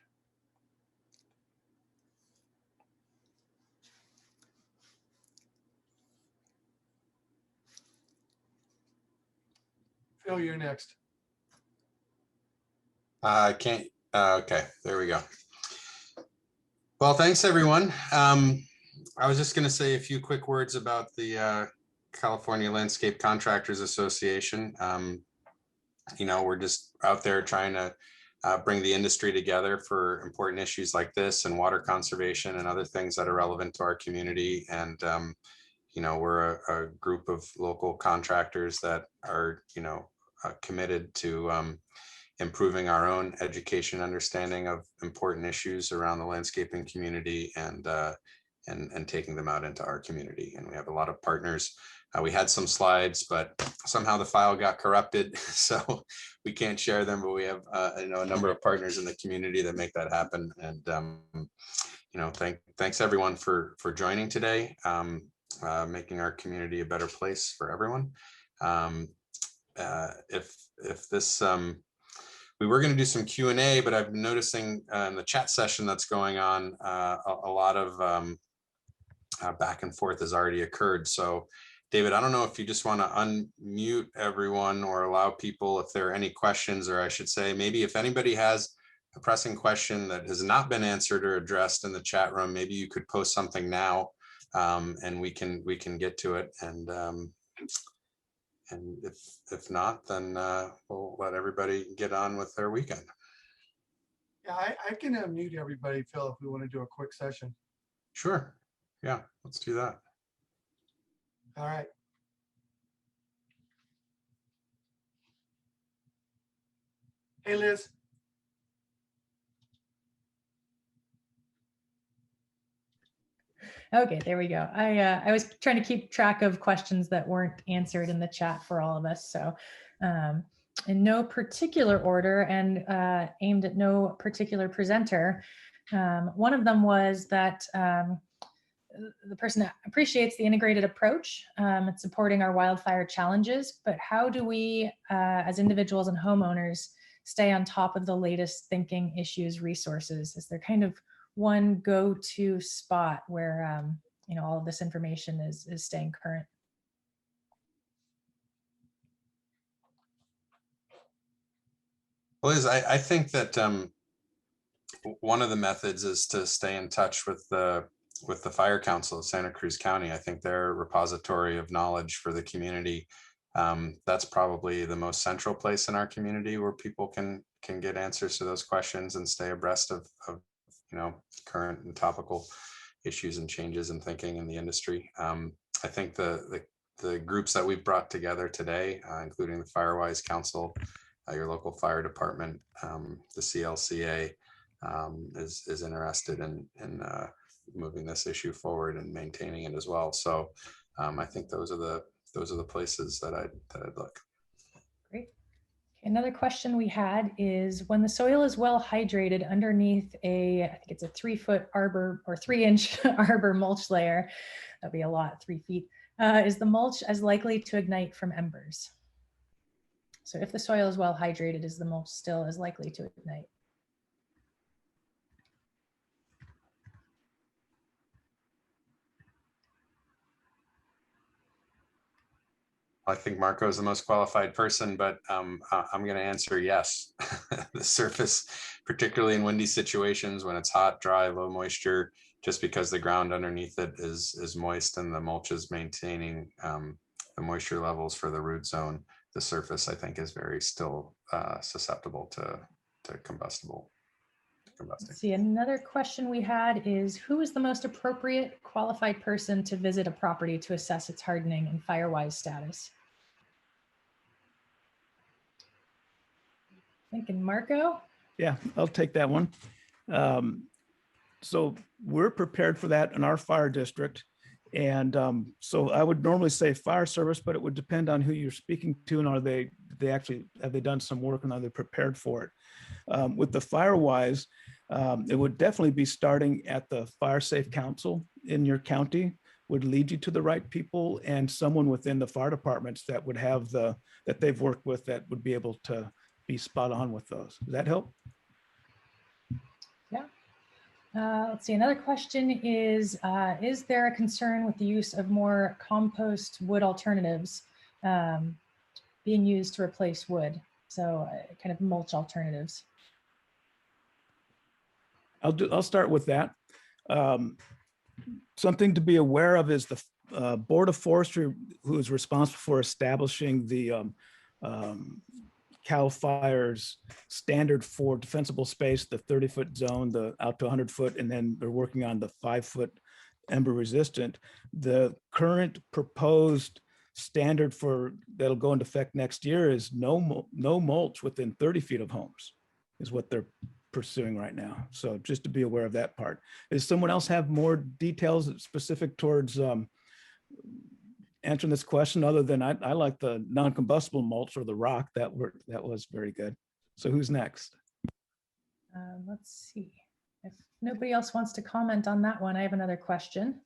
Phil, you're next. I can't, okay, there we go. Well, thanks everyone. I was just gonna say a few quick words about the California Landscape Contractors Association. We're just out there trying to bring the industry together for important issues like this and water conservation and other things that are relevant to our community. And, we're a group of local contractors that are, committed to improving our own education understanding of important issues around the landscaping community and taking them out into our community. And we have a lot of partners. We had some slides, but somehow the file got corrupted, so we can't share them, but we have a number of partners in the community that make that happen. And thanks everyone for joining today, making our community a better place for everyone. If this we were going to do some Q&A, but I've been noticing in the chat session that's going on, a lot of back and forth has already occurred. So David, I don't know if you just want to unmute everyone or allow people if there are any questions, or I should say, maybe if anybody has a pressing question that has not been answered or addressed in the chat room, maybe you could post something now, and we can get to it. And if not, then we'll let everybody get on with their weekend. Yeah, I can mute everybody, Phil, if we want to do a quick session. Sure. Yeah, let's do that. All right. Hey, Liz. Okay, there we go. I was trying to keep track of questions that weren't answered in the chat for all of us. So in no particular order and aimed at no particular presenter. One of them was that the person that appreciates the integrated approach at supporting our wildfire challenges, but how do we as individuals and homeowners stay on top of the latest thinking, issues, resources? Is there kind of one go-to spot where you know, all of this information is staying current? Liz, I think that one of the methods is to stay in touch with the Fire Council of Santa Cruz County. I think they're a repository of knowledge for the community. That's probably the most central place in our community where people can get answers to those questions and stay abreast of you know, current and topical issues and changes in thinking in the industry. I think the groups that we've brought together today, including the Firewise Council, your local fire department, the CLCA, is interested in moving this issue forward and maintaining it as well. So I think those are the places that I'd look. Great. Another question we had is, when the soil is well hydrated underneath I think it's a 3-foot arbor or 3-inch arbor mulch layer, that'd be a lot, 3 feet, is the mulch as likely to ignite from embers? So if the soil is well hydrated, is the mulch still as likely to ignite? I think Marco is the most qualified person, but I'm going to answer yes. The surface, particularly in windy situations when it's hot, dry, low moisture, just because the ground underneath it is moist and the mulch is maintaining the moisture levels for the root zone, the surface, I think, is very still susceptible to combusting. Let's see, another question we had is, who is the most appropriate qualified person to visit a property to assess its hardening and Firewise status? Thinking Marco? Yeah, I'll take that one. So we're prepared for that in our fire district. And so I would normally say fire service, but it would depend on who you're speaking to and have they done some work and are they prepared for it? With the Firewise, it would definitely be starting at the Fire Safe Council in your county, would lead you to the right people, and someone within the fire departments that would have that they've worked with that would be able to be spot on with those. Does that help? Yeah. Let's see, another question is there a concern with the use of more compost wood alternatives being used to replace wood? So kind of mulch alternatives. I'll start with that. Something to be aware of is the Board of Forestry, who is responsible for establishing the CAL FIRE's standard for defensible space, the 30-foot zone, the out to 100-foot, and then they're working on the 5-foot ember-resistant. The current proposed standard that'll go into effect next year is no mulch within 30 feet of homes, is what they're pursuing right now. So just to be aware of that part. Does someone else have more details specific towards answering this question, other than I like the non-combustible mulch or the rock? That was very good. So who's next? Let's see. If nobody else wants to comment on that one, I have another question.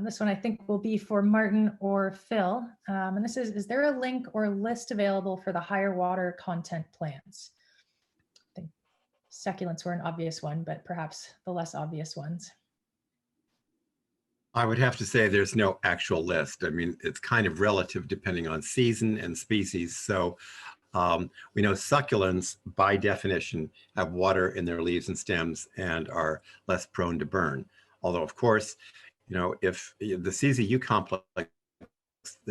This one I think will be for Martin or Phil. And this is there a link or list available for the higher water content plants? I think succulents were an obvious one, but perhaps the less obvious ones. I would have to say there's no actual list. I mean, it's kind of relative depending on season and species. So we know succulents, by definition, have water in their leaves and stems and are less prone to burn. Although, of course, you know, if the CZU complex,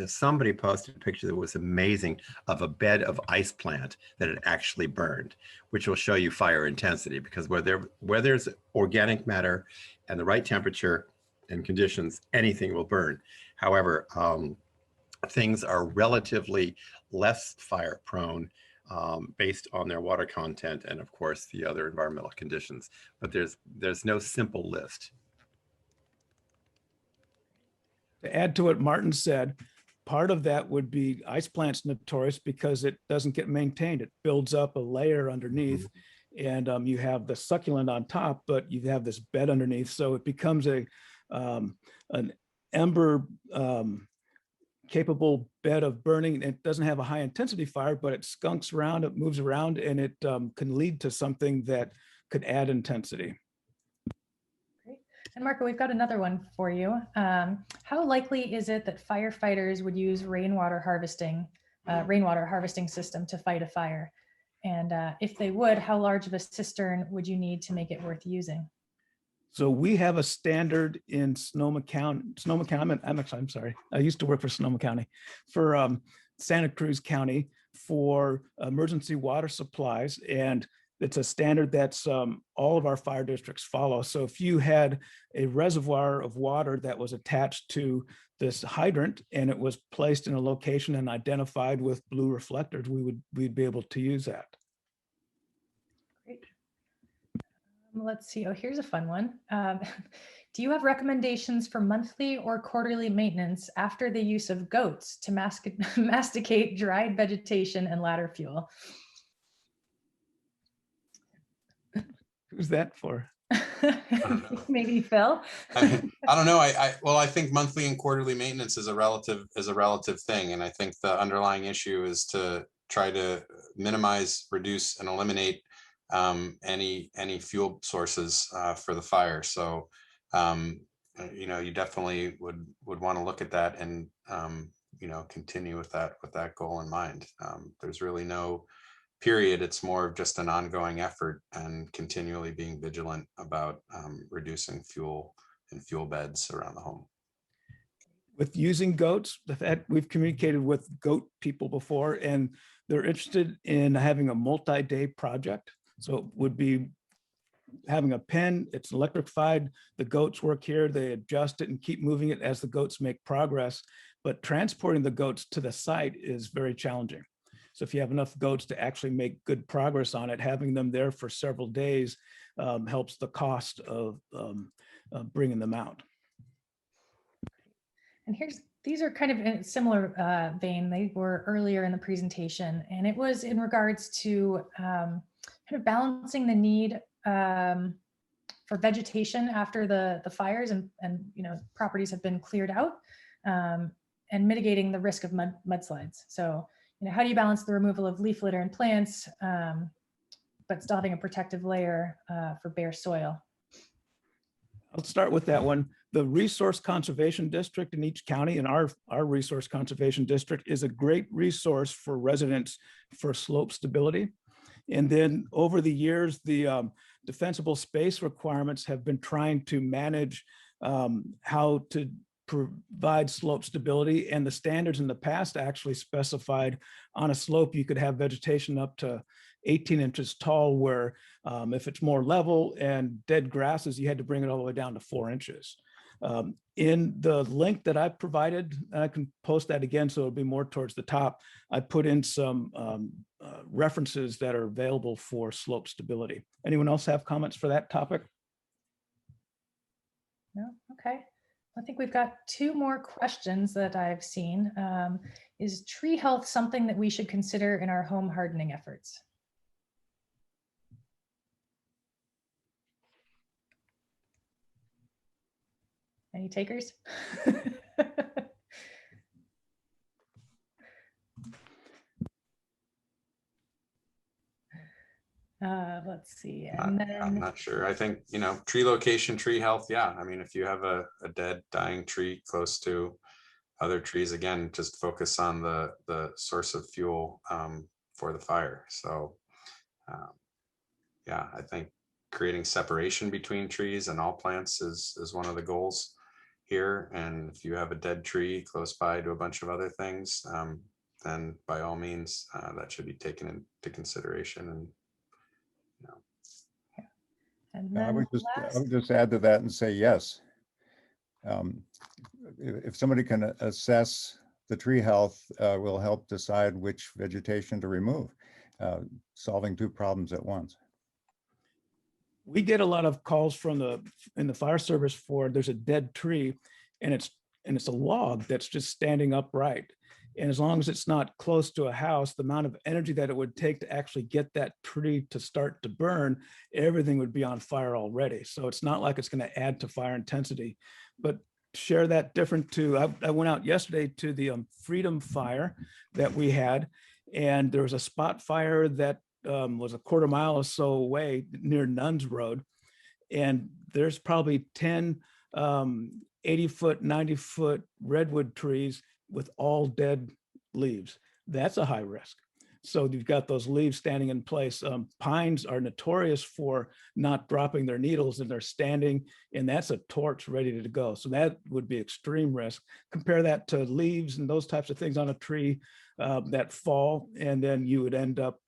somebody posted a picture that was amazing of a bed of ice plant that had actually burned, which will show you fire intensity, because where there's organic matter and the right temperature and conditions, anything will burn. However, things are relatively less fire prone based on their water content and, of course, the other environmental conditions. But there's no simple list. To add to what Martin said, part of that would be ice plant's notorious because it doesn't get maintained. It builds up a layer underneath, and you have the succulent on top, but you have this bed underneath. So it becomes an ember capable bed of burning. It doesn't have a high intensity fire, but it skunks around, it moves around, and it can lead to something that could add intensity. Great. And Marco, we've got another one for you. How likely is it that firefighters would use rainwater harvesting system to fight a fire? And if they would, how large of a cistern would you need to make it worth using? So we have a standard in Sonoma County. I'm sorry. I used to work for Sonoma County, for Santa Cruz County, for emergency water supplies. And it's a standard that's all of our fire districts follow. So if you had a reservoir of water that was attached to this hydrant and it was placed in a location and identified with blue reflectors, we'd be able to use that. Great. Let's see. Oh, here's a fun one. Do you have recommendations for monthly or quarterly maintenance after the use of goats to masticate dried vegetation and ladder fuel? Who's that for? Maybe Phil. I don't know. Well, I think monthly and quarterly maintenance is a relative thing, and I think the underlying issue is to try to minimize, reduce, and eliminate any fuel sources for the fire. So you know, you definitely would want to look at that and you know, continue with that goal in mind. There's really no period. It's more of just an ongoing effort and continually being vigilant about reducing fuel and fuel beds around the home. With using goats, the fact we've communicated with goat people before, and they're interested in having a multi-day project. So it would be having a pen, it's electrified, the goats work here, they adjust it and keep moving it as the goats make progress. But transporting the goats to the site is very challenging. So if you have enough goats to actually make good progress on it, having them there for several days helps the cost of bringing them out. And these are kind of in a similar vein. They were earlier in the presentation, and it was in regards to kind of balancing the need for vegetation after the fires and you know, properties have been cleared out, and mitigating the risk of mudslides. So, you know, how do you balance the removal of leaf litter and plants, but still having a protective layer for bare soil? I'll start with that one. The resource conservation district in each county, and our resource conservation district, is a great resource for residents for slope stability. And then over the years, the defensible space requirements have been trying to manage how to provide slope stability. And the standards in the past actually specified on a slope you could have vegetation up to 18 inches tall, where if it's more level and dead grasses, you had to bring it all the way down to 4 inches. In the link that I provided, and I can post that again so it'll be more towards the top, I put in some references that are available for slope stability. Anyone else have comments for that topic? No? Okay. I think we've got 2 more questions that I've seen. Is tree health something that we should consider in our home hardening efforts? Any takers? Let's see. I'm And I'm then, not sure. I think, tree location, tree health. Yeah. I mean, if you have a dead, dying tree close to other trees, again, just focus on the source of fuel for the fire. So, um, yeah, I think creating separation between trees and all plants is one of the goals here. And if you have a dead tree close by to a bunch of other things, then by all means, that should be taken into consideration. And you know, and I then would just add to that and say yes. Um, if somebody can assess the tree health, will help decide which vegetation to remove, solving two problems at once. We get a lot of calls in the fire service for there's a dead tree and it's a log that's just standing upright. And as long as it's not close to a house, the amount of energy that it would take to actually get that tree to start to burn, everything would be on fire already. So it's not like it's going to add to fire intensity. But share that different too. I went out yesterday to the Freedom Fire that we had, and there was a spot fire that was a quarter mile or so away near Nuns Road. And there's probably 10 80-foot, 90-foot redwood trees with all dead leaves. That's a high risk. So you've got those leaves standing in place. Pines are notorious for not dropping their needles, and they're standing, and that's a torch ready to go. So that would be extreme risk. Compare that to leaves and those types of things on a tree that fall, and then you would end up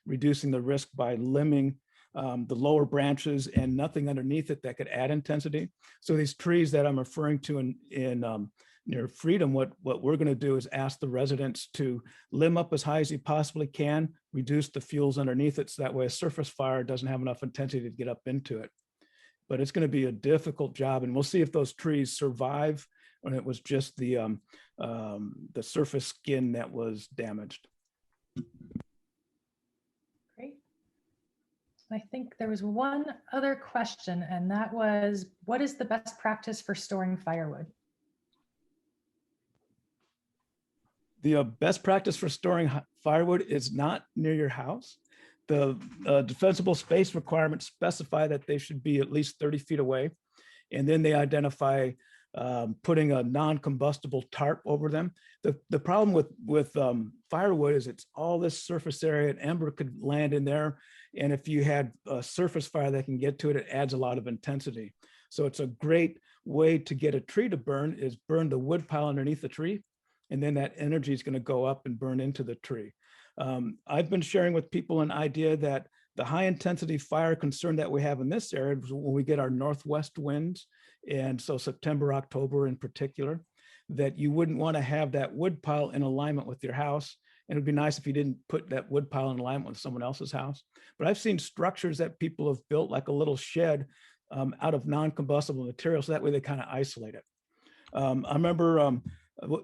reducing the risk by limbing the lower branches and nothing underneath it that could add intensity. So these trees that I'm referring to in near Freedom, what we're going to do is ask the residents to limb up as high as you possibly can, reduce the fuels underneath it, so that way a surface fire doesn't have enough intensity to get up into it. But it's going to be a difficult job, and we'll see if those trees survive when it was just the surface skin that was damaged. great. I think there was one other question, and that was, what is the best practice for storing firewood? The best practice for storing firewood is not near your house. The defensible space requirements specify that they should be at least 30 feet away. And then they identify putting a non-combustible tarp over them. The problem with firewood is it's all this surface area, and ember could land in there. And if you had a surface fire that can get to it, it adds a lot of intensity. So it's a great way to get a tree to burn is burn the wood pile underneath the tree. And then that energy is going to go up and burn into the tree. I've been sharing with people an idea that the high intensity fire concern that we have in this area is when we get our northwest winds, and so September, October in particular, that you wouldn't want to have that wood pile in alignment with your house. And it'd be nice if you didn't put that wood pile in alignment with someone else's house. But I've seen structures that people have built like a little shed out of non-combustible materials, so that way they kind of isolate it. I remember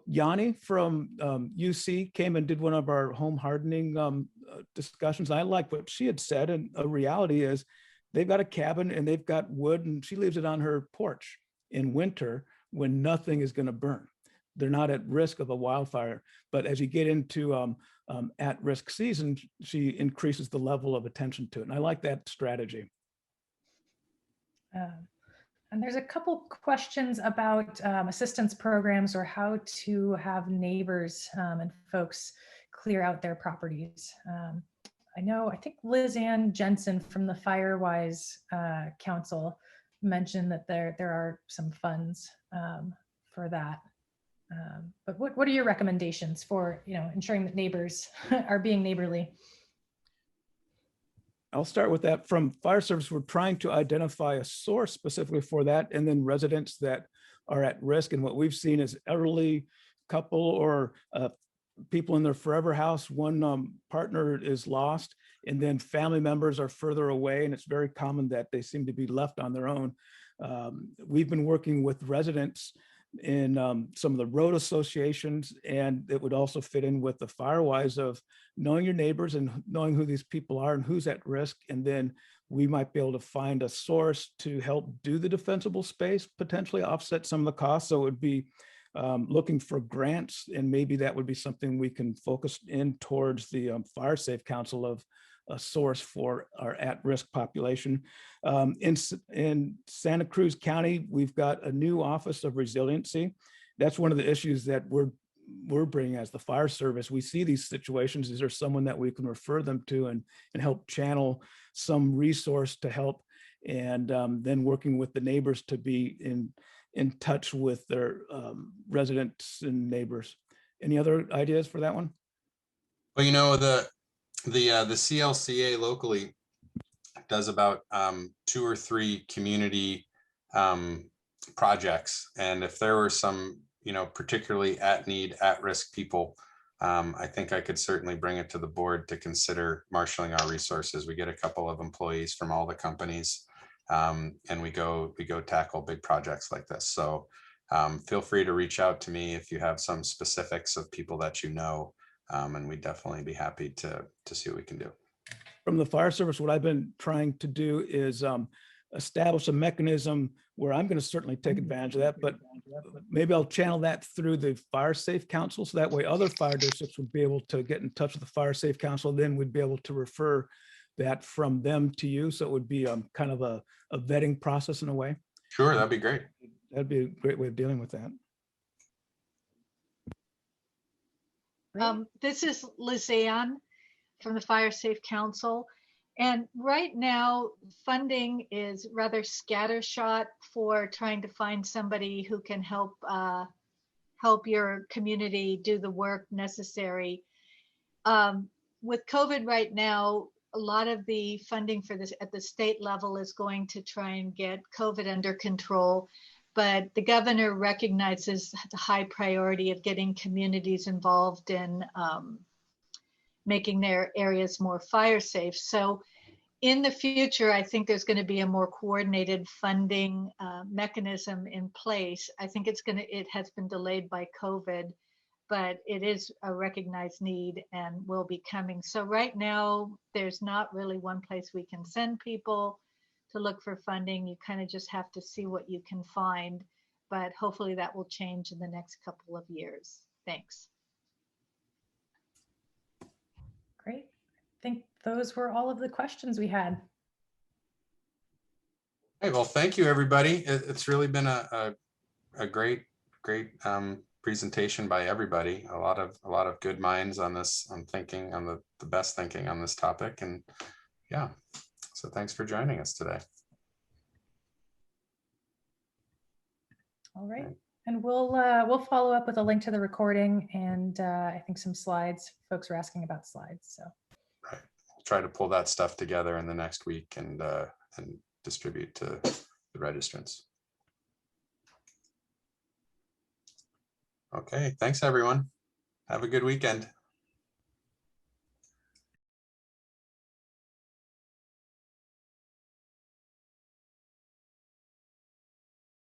Yanni from UC came and did one of our home hardening discussions. I like what she had said, and a reality is they've got a cabin and they've got wood, and she leaves it on her porch in winter when nothing is going to burn. They're not at risk of a wildfire, but as you get into at-risk season, she increases the level of attention to it. And I like that strategy. And there's a couple questions about assistance programs or how to have neighbors and folks clear out their properties. I think Liz Ann Jensen from the Firewise Council mentioned that there are some funds for that. But what are your recommendations for ensuring that neighbors are being neighborly? I'll start with that. From fire service, we're trying to identify a source specifically for that, and then residents that are at risk. And what we've seen is elderly couple or people in their forever house, one partner is lost, and then family members are further away, and it's very common that they seem to be left on their own. We've been working with residents in some of the road associations, and it would also fit in with the Firewise of knowing your neighbors and knowing who these people are and who's at risk. And then we might be able to find a source to help do the defensible space, potentially offset some of the costs. So it would be looking for grants, and maybe that would be something we can focus in towards the Fire Safe Council a source for our at-risk population. In Santa Cruz County, we've got a new Office of Resiliency. That's one of the issues that we're bringing as the fire service. We see these situations. Is there someone that we can refer them to and help channel some resource to help? And then working with the neighbors to be in touch with their residents and neighbors. Any other ideas for that one? Well, you know, the CLCA locally does about 2 or 3 community projects. And if there were some, you know, particularly at-risk people, I think I could certainly bring it to the board to consider marshaling our resources. We get a couple of employees from all the companies, and we go tackle big projects like this. So feel free to reach out to me if you have some specifics of people that you know, and we'd definitely be happy to see what we can do. From the fire service, what I've been trying to do is establish a mechanism where I'm going to certainly take advantage of that, but maybe I'll channel that through the Fire Safe Council. So that way other fire districts would be able to get in touch with the Fire Safe Council. Then we'd be able to refer that from them to you. So it would be kind of a vetting process in a way. Sure, that'd be great. That'd be a great way of dealing with that. This is Lizanne from the Fire Safe Council. And right now, funding is rather scattershot for trying to find somebody who can help your community do the work necessary. With COVID right now, a lot of the funding for this at the state level is going to try and get COVID under control. But the governor recognizes the high priority of getting communities involved in making their areas more fire safe. So in the future, I think there's going to be a more coordinated funding mechanism in place. I think it has been delayed by COVID, but it is a recognized need and will be coming. So right now, there's not really one place we can send people to look for funding. You kind of just have to see what you can find, but hopefully that will change in the next couple of years. Thanks. Great. I think those were all of the questions we had. Hey, well, thank you, everybody. It's really been a great presentation by everybody. A lot of good minds on this, on thinking on the best thinking on this topic. And yeah, so thanks for joining us today. All right. And we'll follow up with a link to the recording and I think some slides. Folks are asking about slides, so. Right. We'll try to pull that stuff together in the next week and distribute to the registrants. Okay, thanks everyone. Have a good weekend.